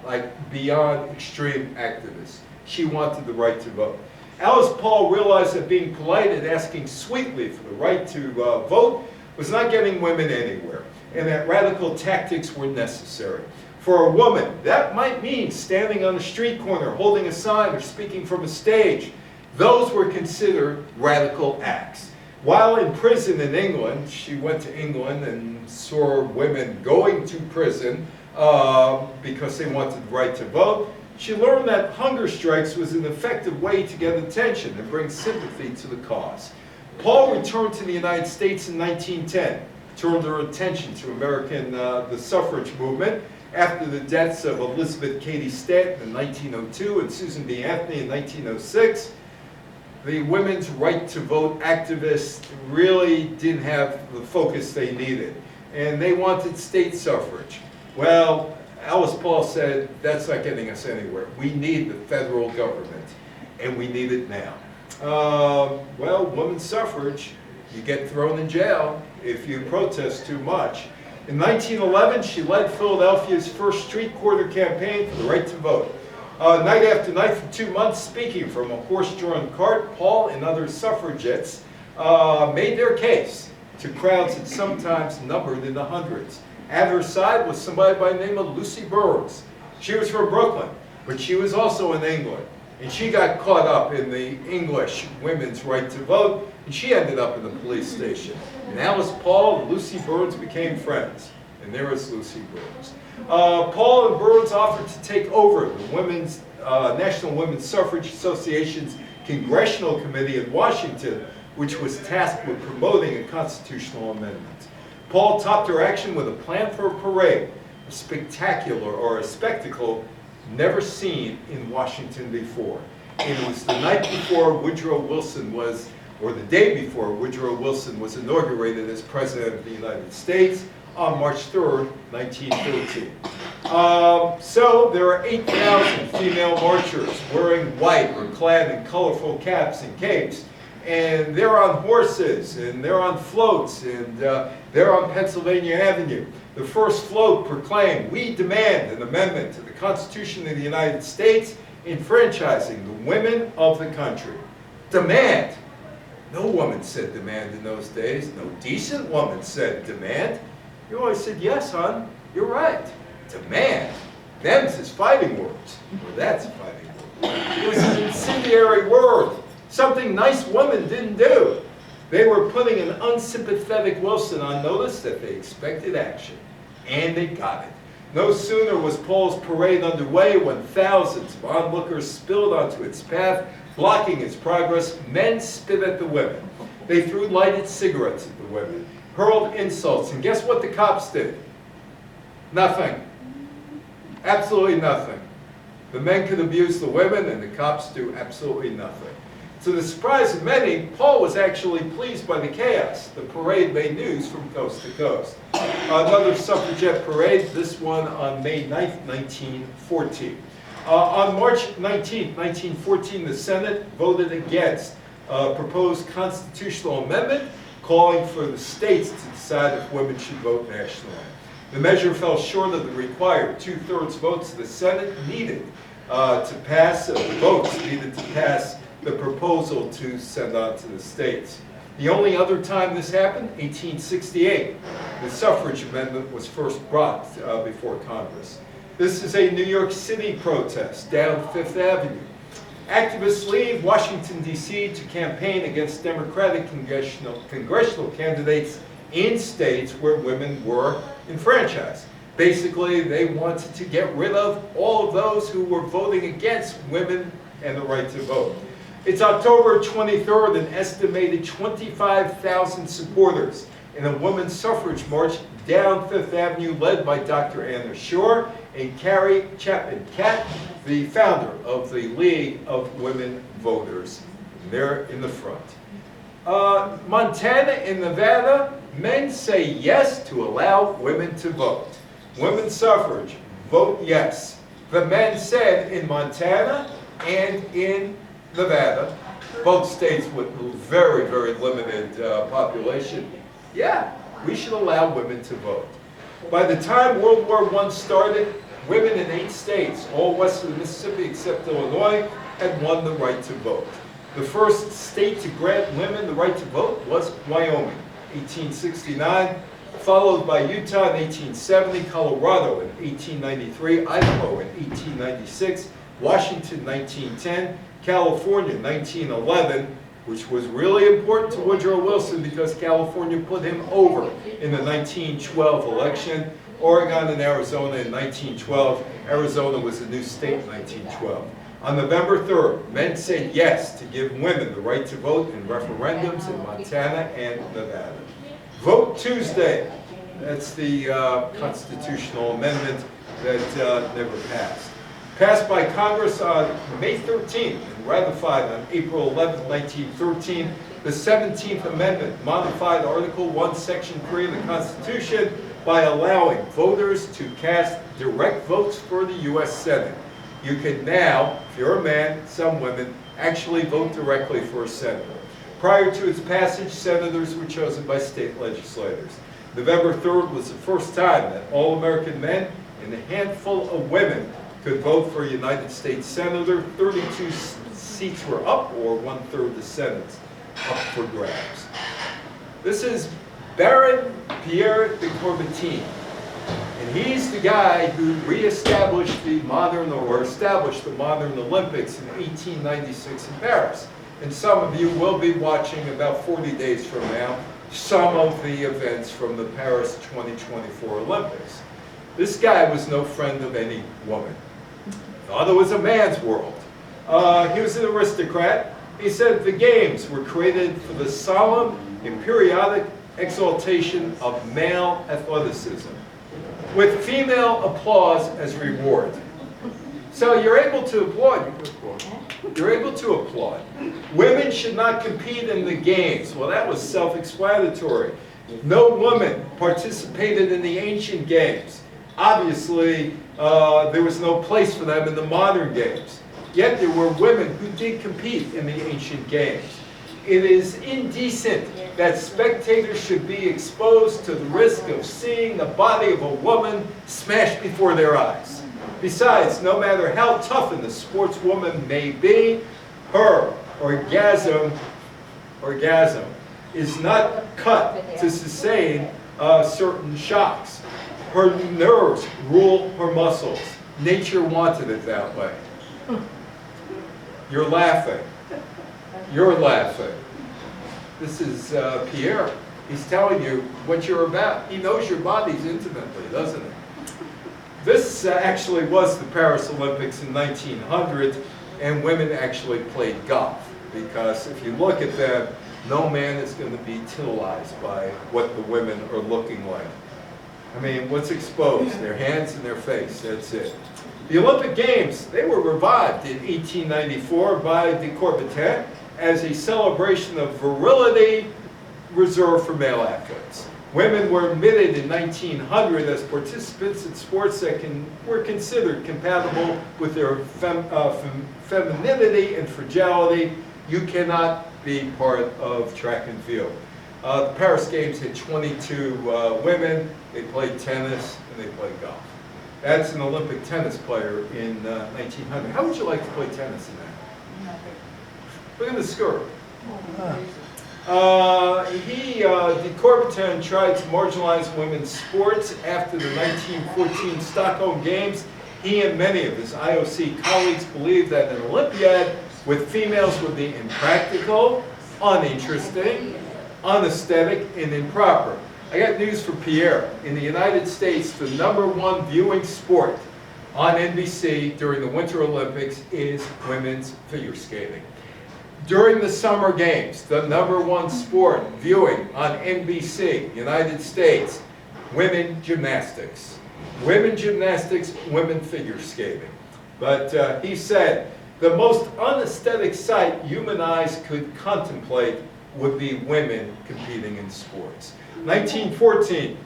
like beyond extreme activist. She wanted the right to vote. Alice Paul realized that being polite and asking sweetly for the right to vote was not getting women anywhere, and that radical tactics were necessary. For a woman, that might mean standing on a street corner, holding a sign, or speaking from a stage. Those were considered radical acts. While in prison in England, she went to England and saw women going to prison because they wanted the right to vote. She learned that hunger strikes was an effective way to get attention and bring sympathy to the cause. Paul returned to the United States in 1910, turned her attention to the suffrage movement after the deaths of Elizabeth Cady Stanton in 1902 and Susan B. Anthony in 1906. The women's right to vote activists really didn't have the focus they needed, and they wanted state suffrage. Well, Alice Paul said, that's not getting us anywhere. We need the federal government, and we need it now. Well, women's suffrage, you get thrown in jail if you protest too much. In 1911, she led Philadelphia's first street corner campaign for the right to vote. Night after night for 2 months, speaking from a horse-drawn cart, Paul and other suffragettes made their case to crowds that sometimes numbered in the hundreds. At her side was somebody by the name of Lucy Burns. She was from Brooklyn, but she was also in England. And she got caught up in the English women's right to vote, and she ended up in the police station. And Alice Paul and Lucy Burns became friends. And there is Lucy Burns. Paul and Burns offered to take over the National Women's Suffrage Association's Congressional Committee in Washington, which was tasked with promoting a constitutional amendment. Paul topped her action with a plan for a parade, a spectacle never seen in Washington before. And it was the night before Woodrow Wilson was, or the day before Woodrow Wilson was inaugurated as President of the United States on March 3rd, 1913. So there are 8,000 female marchers wearing white or clad in colorful caps and capes. And they're on horses, and they're on floats, and they're on Pennsylvania Avenue. The first float proclaimed, "We demand an amendment to the Constitution of the United States enfranchising the women of the country." Demand. No woman said demand in those days. No decent woman said demand. You always said, yes, hon, you're right. Demand. Them's his fighting words. Well, that's a fighting word. It was an incendiary word. Something nice women didn't do. They were putting an unsympathetic Wilson on notice that they expected action. And they got it. No sooner was Paul's parade underway when thousands of onlookers spilled onto its path, blocking its progress. Men spit at the women. They threw lighted cigarettes at the women, hurled insults, and guess what the cops did? Nothing. Absolutely nothing. The men could abuse the women, and the cops do absolutely nothing. To the surprise of many, Paul was actually pleased by the chaos. The parade made news from coast to coast. Another suffragette parade, this one on May 9th, 1914. On March 19th, 1914, the Senate voted against a proposed constitutional amendment calling for the states to decide if women should vote nationally. The measure fell short of the required 2/3 votes the Senate needed to pass the proposal to send on to the states. The only other time this happened, 1868, the suffrage amendment was first brought before Congress. This is a New York City protest down Fifth Avenue. Activists leave Washington, D.C. to campaign against Democratic congressional candidates in states where women were enfranchised. Basically, they wanted to get rid of all of those who were voting against women and the right to vote. It's October 23rd, an estimated 25,000 supporters in a women's suffrage march down Fifth Avenue led by Dr. Anna Shore and Carrie Chapman-Catt, the founder of the League of Women Voters. They're in the front. Montana and Nevada, men say yes to allow women to vote. Women's suffrage, vote yes. The men said in Montana and in Nevada, both states with very, very limited population, yeah, we should allow women to vote. By the time World War I started, women in 8 states, all west of the Mississippi except Illinois, had won the right to vote. The first state to grant women the right to vote was Wyoming, 1869, followed by Utah in 1870, Colorado in 1893, Idaho in 1896, Washington 1910, California 1911, which was really important to Woodrow Wilson because California put him over in the 1912 election. Oregon and Arizona in 1912. Arizona was a new state in 1912. On November 3rd, men said yes to give women the right to vote in referendums in Montana and Nevada. Vote Tuesday. That's the constitutional amendment that never passed. Passed by Congress on May 13th and ratified on April 11, 1913, the 17th Amendment modified Article 1, Section 3 of the Constitution by allowing voters to cast direct votes for the U.S. Senate. You can now, if you're a man, some women, actually vote directly for a senator. Prior to its passage, senators were chosen by state legislators. November 3rd was the first time that all American men and a handful of women could vote for a United States Senator. 32 seats were up, or 1/3 of the Senate's up for grabs. This is Baron Pierre de Coubertin, and he's the guy who reestablished the modern, or established the modern Olympics in 1896 in Paris. And some of you will be watching about 40 days from now some of the events from the Paris 2024 Olympics. This guy was no friend of any woman. Thought it was a man's world. He was an aristocrat. He said the games were created for the solemn and periodic exaltation of male athleticism, with female applause as reward. So you're able to applaud. You're able to applaud. Women should not compete in the games. Well, that was self-explanatory. No woman participated in the ancient games. Obviously, there was no place for them in the modern games. Yet there were women who did compete in the ancient games. It is indecent that spectators should be exposed to the risk of seeing the body of a woman smashed before their eyes. Besides, no matter how tough a sportswoman may be, her orgasm is not cut to sustain certain shocks. Her nerves rule her muscles. Nature wanted it that way. You're laughing. You're laughing. This is Pierre. He's telling you what you're about. He knows your bodies intimately, doesn't he? This actually was the Paris Olympics in 1900, and women actually played golf. Because if you look at them, no man is going to be titillized by what the women are looking like. I mean, what's exposed? Their hands and their face, that's it. The Olympic Games, they were revived in 1894 by de Coubertin as a celebration of virility reserved for male athletes. Women were admitted in 1900 as participants in sports that were considered compatible with their femininity and fragility. You cannot be part of track and field. The Paris Games had 22 women. They played tennis and they played golf. That's an Olympic tennis player in 1900. How would you like to play tennis in that? Look at the skirt. De Coubertin tried to marginalize women's sports after the 1914 Stockholm Games. He and many of his IOC colleagues believed that an Olympiad with females would be impractical, uninteresting, unaesthetic, and improper. I got news for Pierre. In the United States, the #1 viewing sport on NBC during the Winter Olympics is women's figure skating. During the summer games, the #1 sport viewing on NBC, United States, women gymnastics. Women gymnastics, women figure skating. But he said, the most unaesthetic sight human eyes could contemplate would be women competing in sports. 1914,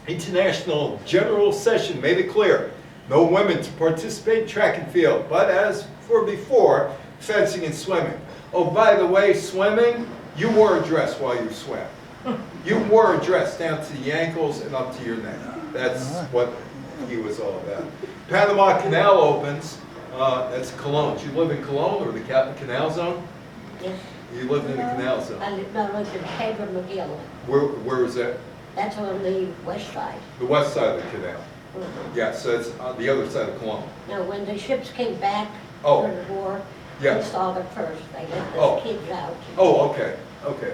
International General Session made it clear, no women to participate in track and field, but as for before, fencing and swimming. Oh, by the way, swimming, you wore a dress while you swam. You wore a dress down to the ankles and up to your neck. That's what he was all about. Panama Canal opens. That's Cologne. Do you live in Cologne or the Canal Zone? Yes. You lived in the Canal Zone. I lived in Pedro McGill. Where is that? That's on the west side. The west side of the canal. Mhm. Yeah, so it's on the other side of Cologne. Now, when the ships came back Oh. from the war, Yeah. we saw it first. They let Oh. the kids out. Oh, okay, okay.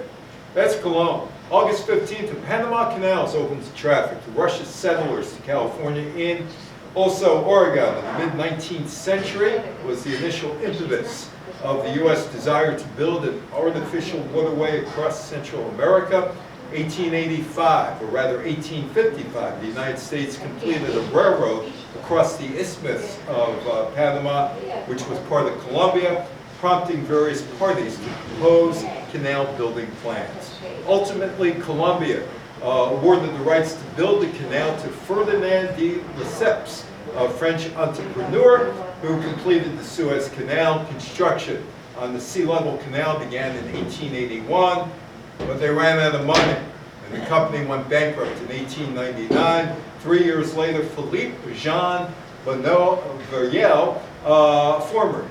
That's Cologne. August 15th, the Panama Canals opens to traffic to Russian settlers to California in. Also, Oregon in the mid-19th century was the initial impetus of the U.S. desire to build an artificial waterway across Central America. 1885, or rather 1855, the United States completed a railroad across the Isthmus of Panama, which was part of Colombia, prompting various parties to propose canal building plans. Ultimately, Colombia awarded the rights to build the canal to Ferdinand de Lesseps, a French entrepreneur who completed the Suez Canal. Construction on the sea level canal began in 1881, but they ran out of money, and the company went bankrupt in 1899. 3 years later, Philippe Jean Verriel, former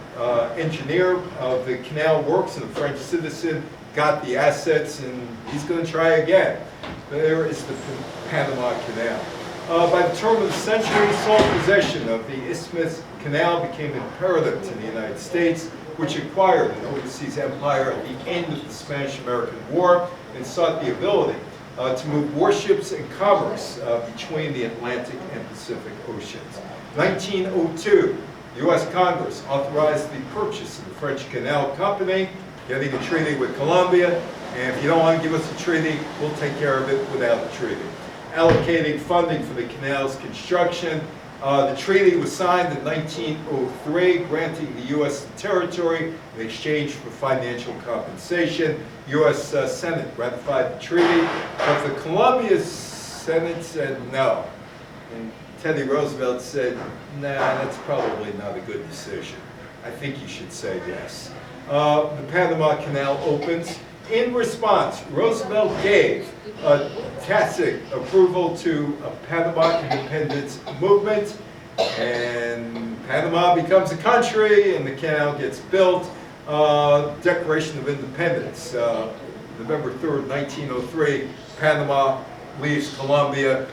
engineer of the canal works and a French citizen, got the assets, and he's going to try again. There is the Panama Canal. By the turn of the century, sole possession of the Isthmus Canal became imperative to the United States, which acquired an overseas empire at the end of the Spanish-American War and sought the ability to move warships and commerce between the Atlantic and Pacific Oceans. 1902, the U.S. Congress authorized the purchase of the French Canal Company, getting a treaty with Colombia, and if you don't want to give us a treaty, we'll take care of it without a treaty. Allocating funding for the canal's construction. The treaty was signed in 1903, granting the U.S. territory in exchange for financial compensation. U.S. Senate ratified the treaty, but the Colombia Senate said no. And Teddy Roosevelt said, nah, that's probably not a good decision. I think you should say yes. The Panama Canal opens. In response, Roosevelt gave a tacit approval to a Panama independence movement, and Panama becomes a country, and the canal gets built. Declaration of Independence, November 3rd, 1903, Panama leaves Colombia.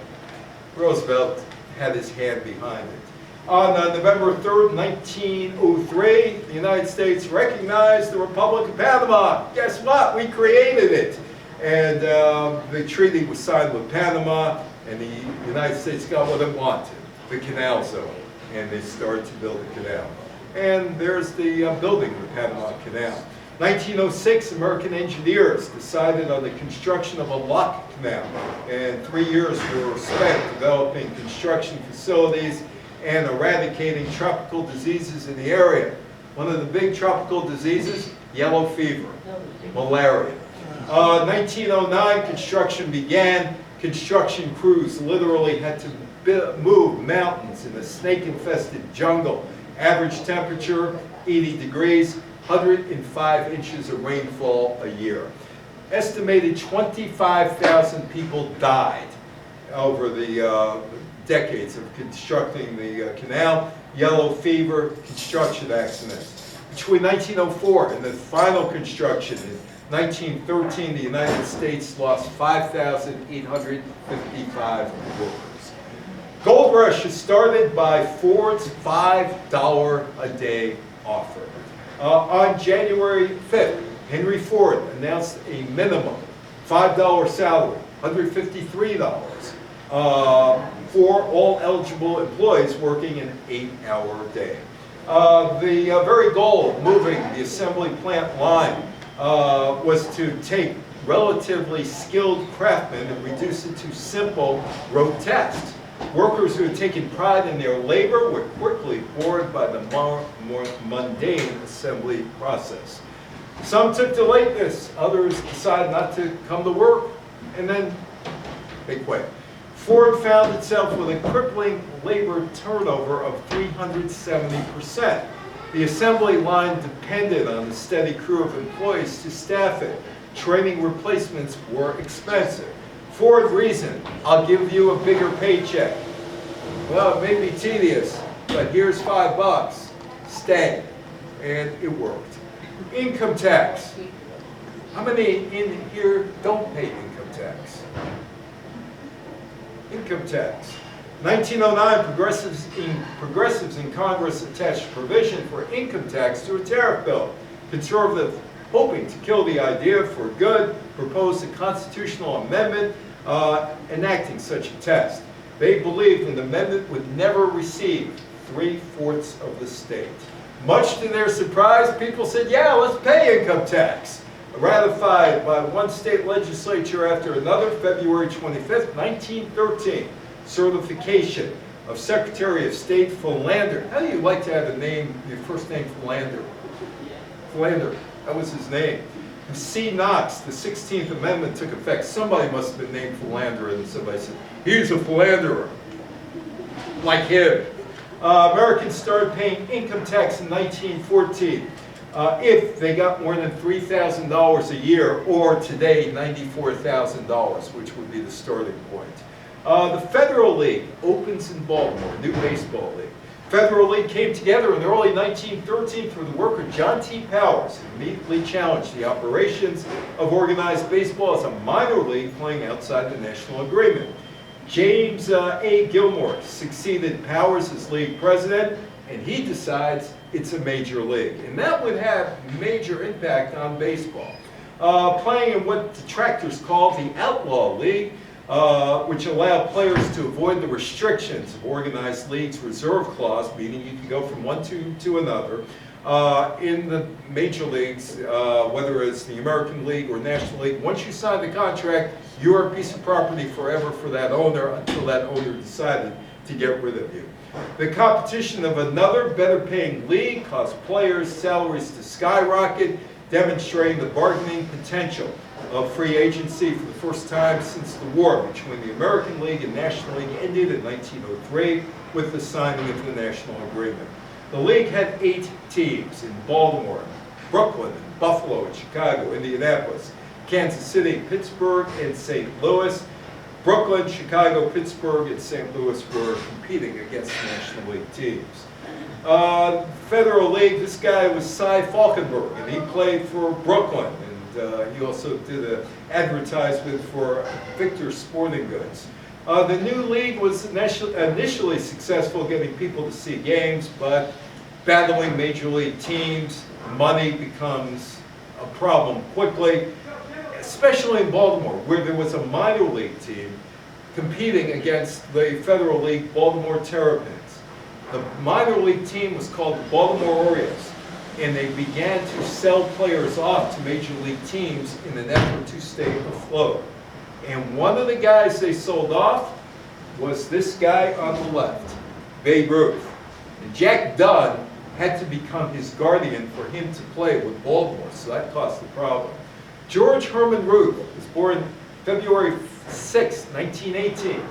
Roosevelt had his hand behind it. On November 3rd, 1903, the United States recognized the Republic of Panama. Guess what? We created it. And the treaty was signed with Panama, and the United States got what it wanted, the canal zone. And they started to build the canal. And there's the building of the Panama Canal. 1906, American engineers decided on the construction of a lock canal. And 3 years were spent developing construction facilities and eradicating tropical diseases in the area. One of the big tropical diseases, yellow fever, malaria. 1909, construction began. Construction crews literally had to move mountains in a snake-infested jungle. Average temperature, 80 degrees, 105 inches of rainfall a year. Estimated 25,000 people died over the decades of constructing the canal. Yellow fever, construction accidents. Between 1904 and the final construction in 1913, the United States lost 5,855 workers. Gold rush is started by Ford's $5 a day offer. On January 5th, Henry Ford announced a minimum $5 salary, $153, for all eligible employees working an 8-hour day. The very goal of moving the assembly plant line was to take relatively skilled craftsmen and reduce it to simple rote tasks. Workers who had taken pride in their labor were quickly bored by the more mundane assembly process. Some took to lateness, others decided not to come to work, and then they quit. Ford found itself with a crippling labor turnover of 370%. The assembly line depended on a steady crew of employees to staff it. Training replacements were expensive. Ford reasoned, I'll give you a bigger paycheck. Well, it may be tedious, but here's $5. Stay. And it worked. Income tax. How many in here don't pay income tax? Income tax. 1909, progressives in Congress attached a provision for income tax to a tariff bill. Conservatives, hoping to kill the idea for good, proposed a constitutional amendment enacting such a test. They believed an amendment would never receive 3/4 of the state. Much to their surprise, people said, yeah, let's pay income tax. Ratified by one state legislature after another, February 25th, 1913. Certification of Secretary of State Philander. How do you like to have a name, your first name Philander? Philander, that was his name. C. Knox, the 16th Amendment took effect. Somebody must have been named Philander, and somebody said, he's a philanderer, like him. Americans started paying income tax in 1914 if they got more than $3,000 a year, or today $94,000, which would be the starting point. The Federal League opens in Baltimore, new baseball league. Federal League came together in early 1913 through the work of John T. Powers, and immediately challenged the operations of organized baseball as a minor league playing outside the national agreement. James A. Gilmore succeeded Powers as league president, and he decides it's a major league. And that would have major impact on baseball. Playing in what detractors call the Outlaw League, which allowed players to avoid the restrictions of organized leagues' reserve clause, meaning you can go from one to another. In the major leagues, whether it's the American League or National League, once you sign the contract, you're a piece of property forever for that owner until that owner decided to get rid of you. The competition of another better paying league caused players' salaries to skyrocket, demonstrating the bargaining potential of free agency for the first time since the war between the American League and National League ended in 1903 with the signing of the National Agreement. The league had 8 teams in Baltimore, Brooklyn, Buffalo, and Chicago, Indianapolis, Kansas City, Pittsburgh, and St. Louis. Brooklyn, Chicago, Pittsburgh, and St. Louis were competing against the National League teams. Federal League, this guy was Cy Falkenberg, and he played for Brooklyn. He also did an advertisement for Victor Sporting Goods. The new league was initially successful getting people to see games, but battling major league teams, money becomes a problem quickly, especially in Baltimore, where there was a minor league team competing against the Federal League Baltimore Terrapins. The minor league team was called the Baltimore Orioles, and they began to sell players off to major league teams in an effort to stay afloat. And one of the guys they sold off was this guy on the left, Babe Ruth. And Jack Dunn had to become his guardian for him to play with Baltimore, so that caused the problem. George Herman Ruth was born February 6, 1918.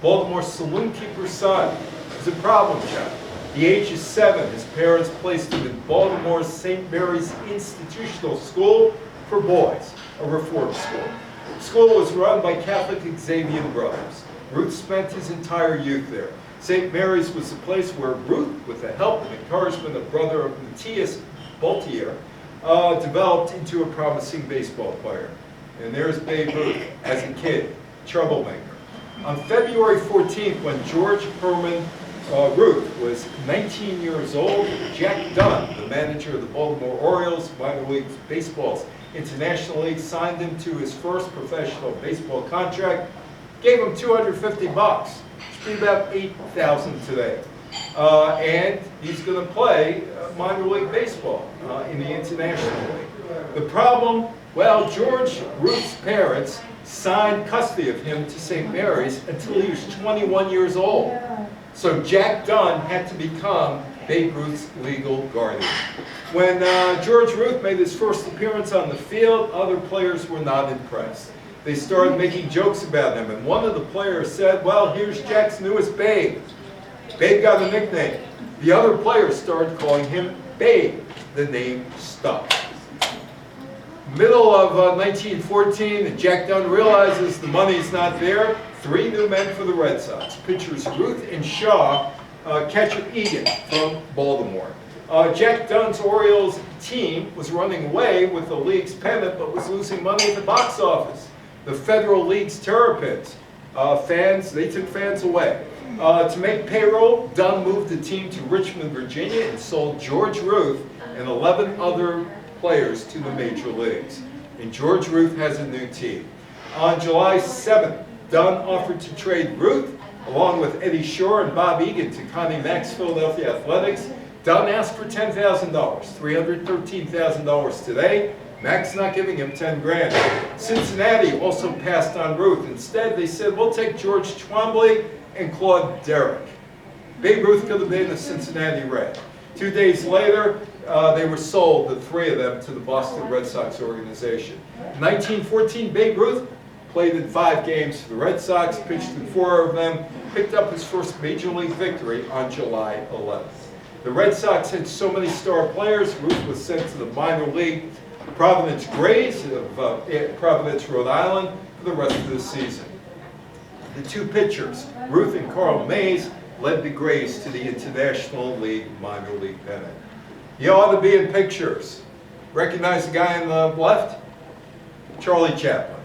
Baltimore saloonkeeper's son. He was a problem child. At the age of 7, his parents placed him in Baltimore's St. Mary's Institutional School for Boys, a reform school. The school was run by Catholic Xavier brothers. Ruth spent his entire youth there. St. Mary's was the place where Ruth, with the help and encouragement of brother Matthias Baltier, developed into a promising baseball player. And there's Babe Ruth as a kid, troublemaker. On February 14th, when George Herman Ruth was 19 years old, Jack Dunn, the manager of the Baltimore Orioles, minor league baseball's International League, signed him to his first professional baseball contract, gave him $250, which would be about $8,000 today. and he's going to play minor league baseball in the International League. The problem, well, George Ruth's parents signed custody of him to St. Mary's until he was 21 years old. So Jack Dunn had to become Babe Ruth's legal guardian. When George Ruth made his first appearance on the field, other players were not impressed. They started making jokes about him, and one of the players said, well, here's Jack's newest Babe. Babe got a nickname. The other players started calling him Babe. The name stuck. Middle of 1914, Jack Dunn realizes the money's not there. 3 new men for the Red Sox. Pitchers Ruth and Shaw, catcher Egan from Baltimore. Jack Dunn's Orioles team was running away with the league's pennant, but was losing money at the box office. The Federal League's Terrapins, they took fans away. To make payroll, Dunn moved the team to Richmond, Virginia, and sold George Ruth and 11 other players to the major leagues. And George Ruth has a new team. On July 7th, Dunn offered to trade Ruth, along with Eddie Shore and Bob Egan, to Connie Mack's Philadelphia Athletics. Dunn asked for $10,000, $313,000 today. Mack's not giving him 10 grand. Cincinnati also passed on Ruth. Instead, they said, we'll take George Twombly and Claude Derrick. Babe Ruth could have been a Cincinnati Red. 2 days later, they were sold, the 3 of them, to the Boston Red Sox organization. In 1914, Babe Ruth played in 5 games for the Red Sox, pitched in 4 of them, picked up his first major league victory on July 11th. The Red Sox had so many star players, Ruth was sent to the minor league Providence Grays of Providence, Rhode Island, for the rest of the season. The 2 pitchers, Ruth and Carl Mays, led the Grays to the International League minor league pennant. You ought to be in pictures. Recognize the guy on the left? Charlie Chaplin.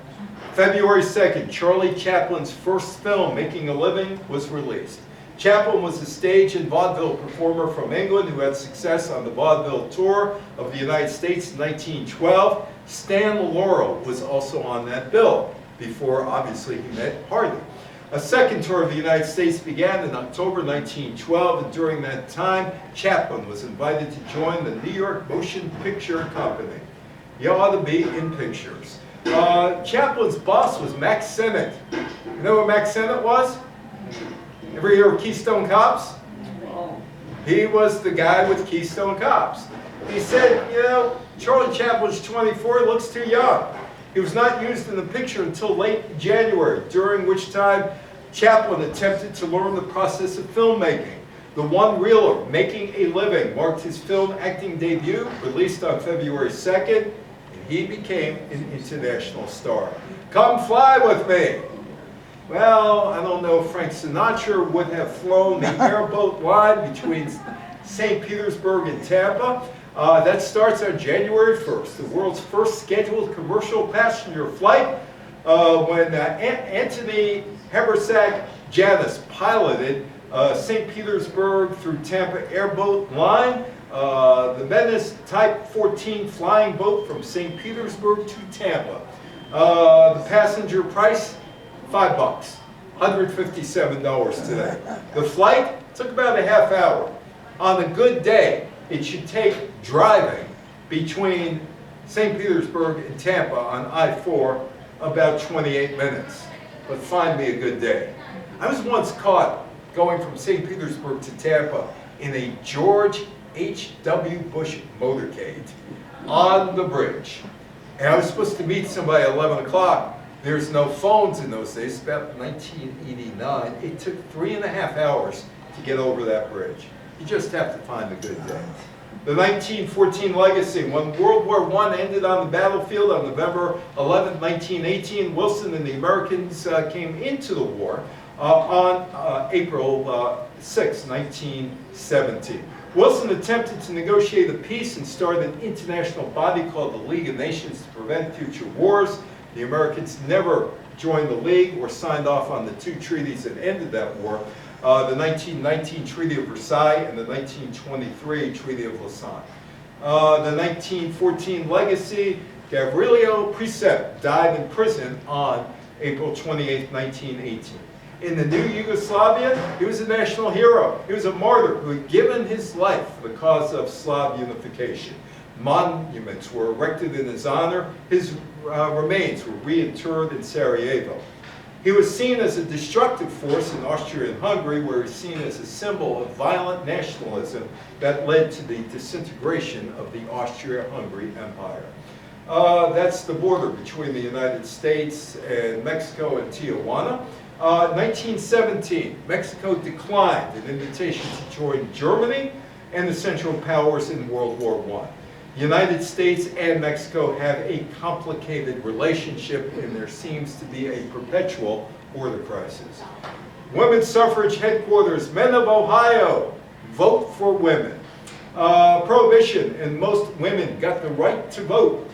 February 2nd, Charlie Chaplin's first film, Making a Living, was released. Chaplin was a stage and vaudeville performer from England who had success on the vaudeville tour of the United States in 1912. Stan Laurel was also on that bill, before obviously he met Hardy. A second tour of the United States began in October 1912, and during that time, Chaplin was invited to join the New York Motion Picture Company. You ought to be in pictures. Chaplin's boss was Max Sennett. You know what Max Sennett was? Ever hear of Keystone Cops? He was the guy with Keystone Cops. He said, you know, Charlie Chaplin's 24, looks too young. He was not used in the picture until late January, during which time Chaplin attempted to learn the process of filmmaking. The one-reeler, Making a Living, marked his film acting debut, released on February 2nd, and he became an international star. Come fly with me. Well, I don't know if Frank Sinatra would have flown the airboat line between St. Petersburg and Tampa. That starts on January 1st, the world's first scheduled commercial passenger flight, when Anthony Habersack Janus piloted St. Petersburg through Tampa airboat line. The Venice Type 14 flying boat from St. Petersburg to Tampa. The passenger price, $5, $157 today. The flight took about a half hour. On a good day, it should take driving between St. Petersburg and Tampa on I-4 about 28 minutes. But find me a good day. I was once caught going from St. Petersburg to Tampa in a George H.W. Bush motorcade on the bridge. And I was supposed to meet somebody at 11 o'clock. There's no phones in those days, about 1989. It took 3.5 hours to get over that bridge. You just have to find a good day. The 1914 legacy. When World War I ended on the battlefield on November 11, 1918, Wilson and the Americans came into the war on April 6, 1917. Wilson attempted to negotiate a peace and started an international body called the League of Nations to prevent future wars. The Americans never joined the League or signed off on the 2 treaties that ended that war, the 1919 Treaty of Versailles and the 1923 Treaty of Lausanne. The 1914 legacy, Gavrilo Princip died in prison on April 28, 1918. In the new Yugoslavia, he was a national hero. He was a martyr who had given his life for the cause of Slav unification. Monuments were erected in his honor. His remains were reinterred in Sarajevo. He was seen as a destructive force in Austria and Hungary, where he was seen as a symbol of violent nationalism that led to the disintegration of the Austria-Hungary Empire. That's the border between the United States and Mexico and Tijuana. 1917, Mexico declined an invitation to join Germany and the Central Powers in World War I. The United States and Mexico have a complicated relationship, and there seems to be a perpetual border crisis. Women's suffrage headquarters, men of Ohio, vote for women. Prohibition, and most women got the right to vote.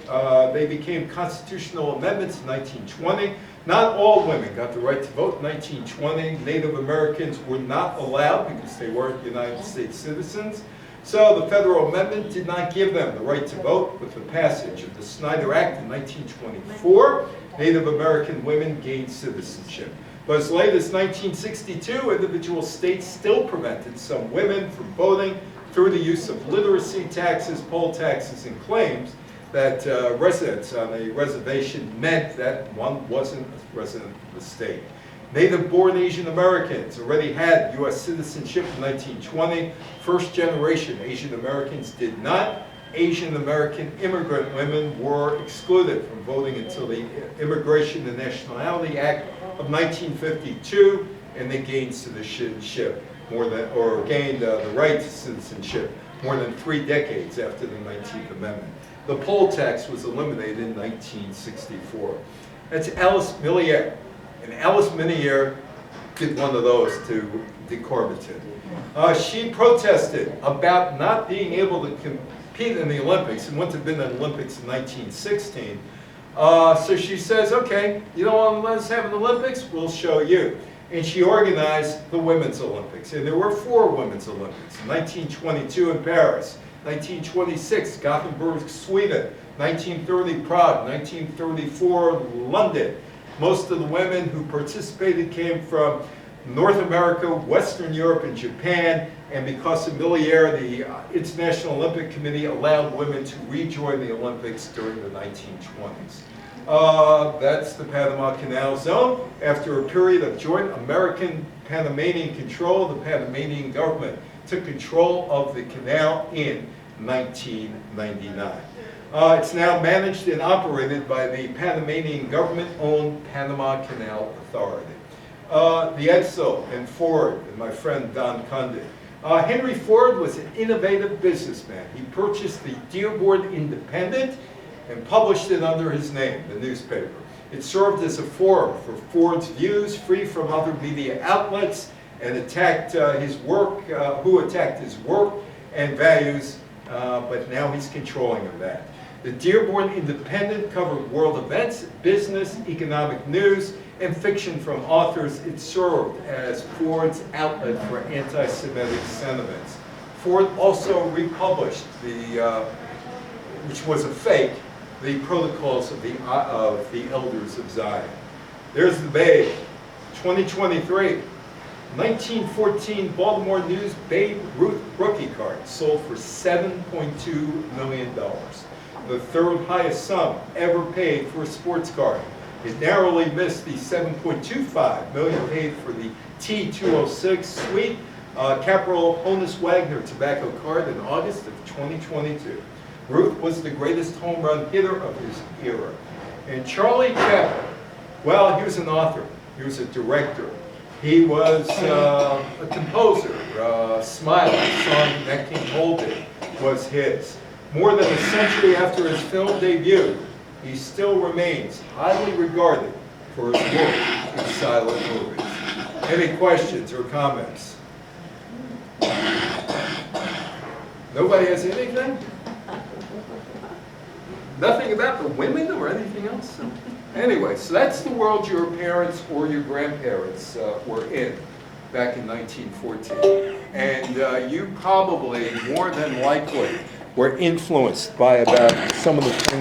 They became constitutional amendments in 1920. Not all women got the right to vote in 1920. Native Americans were not allowed because they weren't United States citizens. So the federal amendment did not give them the right to vote. With the passage of the Snyder Act in 1924, Native American women gained citizenship. But as late as 1962, individual states still prevented some women from voting through the use of literacy taxes, poll taxes, and claims that residents on a reservation meant that one wasn't a resident of the state. Native-born Asian Americans already had U.S. citizenship in 1920. First-generation Asian Americans did not. Asian American immigrant women were excluded from voting until the Immigration and Nationality Act of 1952, and they gained citizenship gained the right to citizenship more than 3 decades after the 19th Amendment. The poll tax was eliminated in 1964. That's Alice Milliere. And Alice Milliere did one of those to Decorbiton. She protested about not being able to compete in the Olympics and wouldn't have been in the Olympics in 1916. So she says, okay, you don't want to let us have an Olympics? We'll show you. And she organized the Women's Olympics. And there were 4 Women's Olympics. 1922 in Paris, 1926 Gothenburg, Sweden, 1930 Prague, 1934 London. Most of the women who participated came from North America, Western Europe, and Japan. And because of Milliere, the International Olympic Committee allowed women to rejoin the Olympics during the 1920s. That's the Panama Canal Zone. After a period of joint American Panamanian control, the Panamanian government took control of the canal in 1999. It's now managed and operated by the Panamanian government-owned Panama Canal Authority. The Edsel and Ford, and my friend Don Cundy. Henry Ford was an innovative businessman. He purchased the Dearborn Independent and published it under his name, the newspaper. It served as a forum for Ford's views, free from other media outlets, and attacked his work, and values, but now he's controlling of that. The Dearborn Independent covered world events, business, economic news, and fiction from authors. It served as Ford's outlet for anti-Semitic sentiments. Ford also republished which was a fake, the Protocols of the Elders of Zion. There's the Babe, 2023. 1914 Baltimore News Babe Ruth rookie card sold for $7.2 million. The 3rd highest sum ever paid for a sports card. It narrowly missed the $7.25 million paid for the T206 Sweet Capital Honus Wagner tobacco card in August of 2022. Ruth was the greatest home run hitter of his era. And Charlie Chaplin, well, he was an author. He was a director. He was a composer. Smile, the song Nat King Cole did, was his. More than a century after his film debut, he still remains highly regarded for his work in silent movies. Any questions or comments? Nobody has anything? Nothing about the women or anything else? Anyway, so that's the world your parents or your grandparents were in back in 1914. And you probably, more than likely, were influenced by about some of the things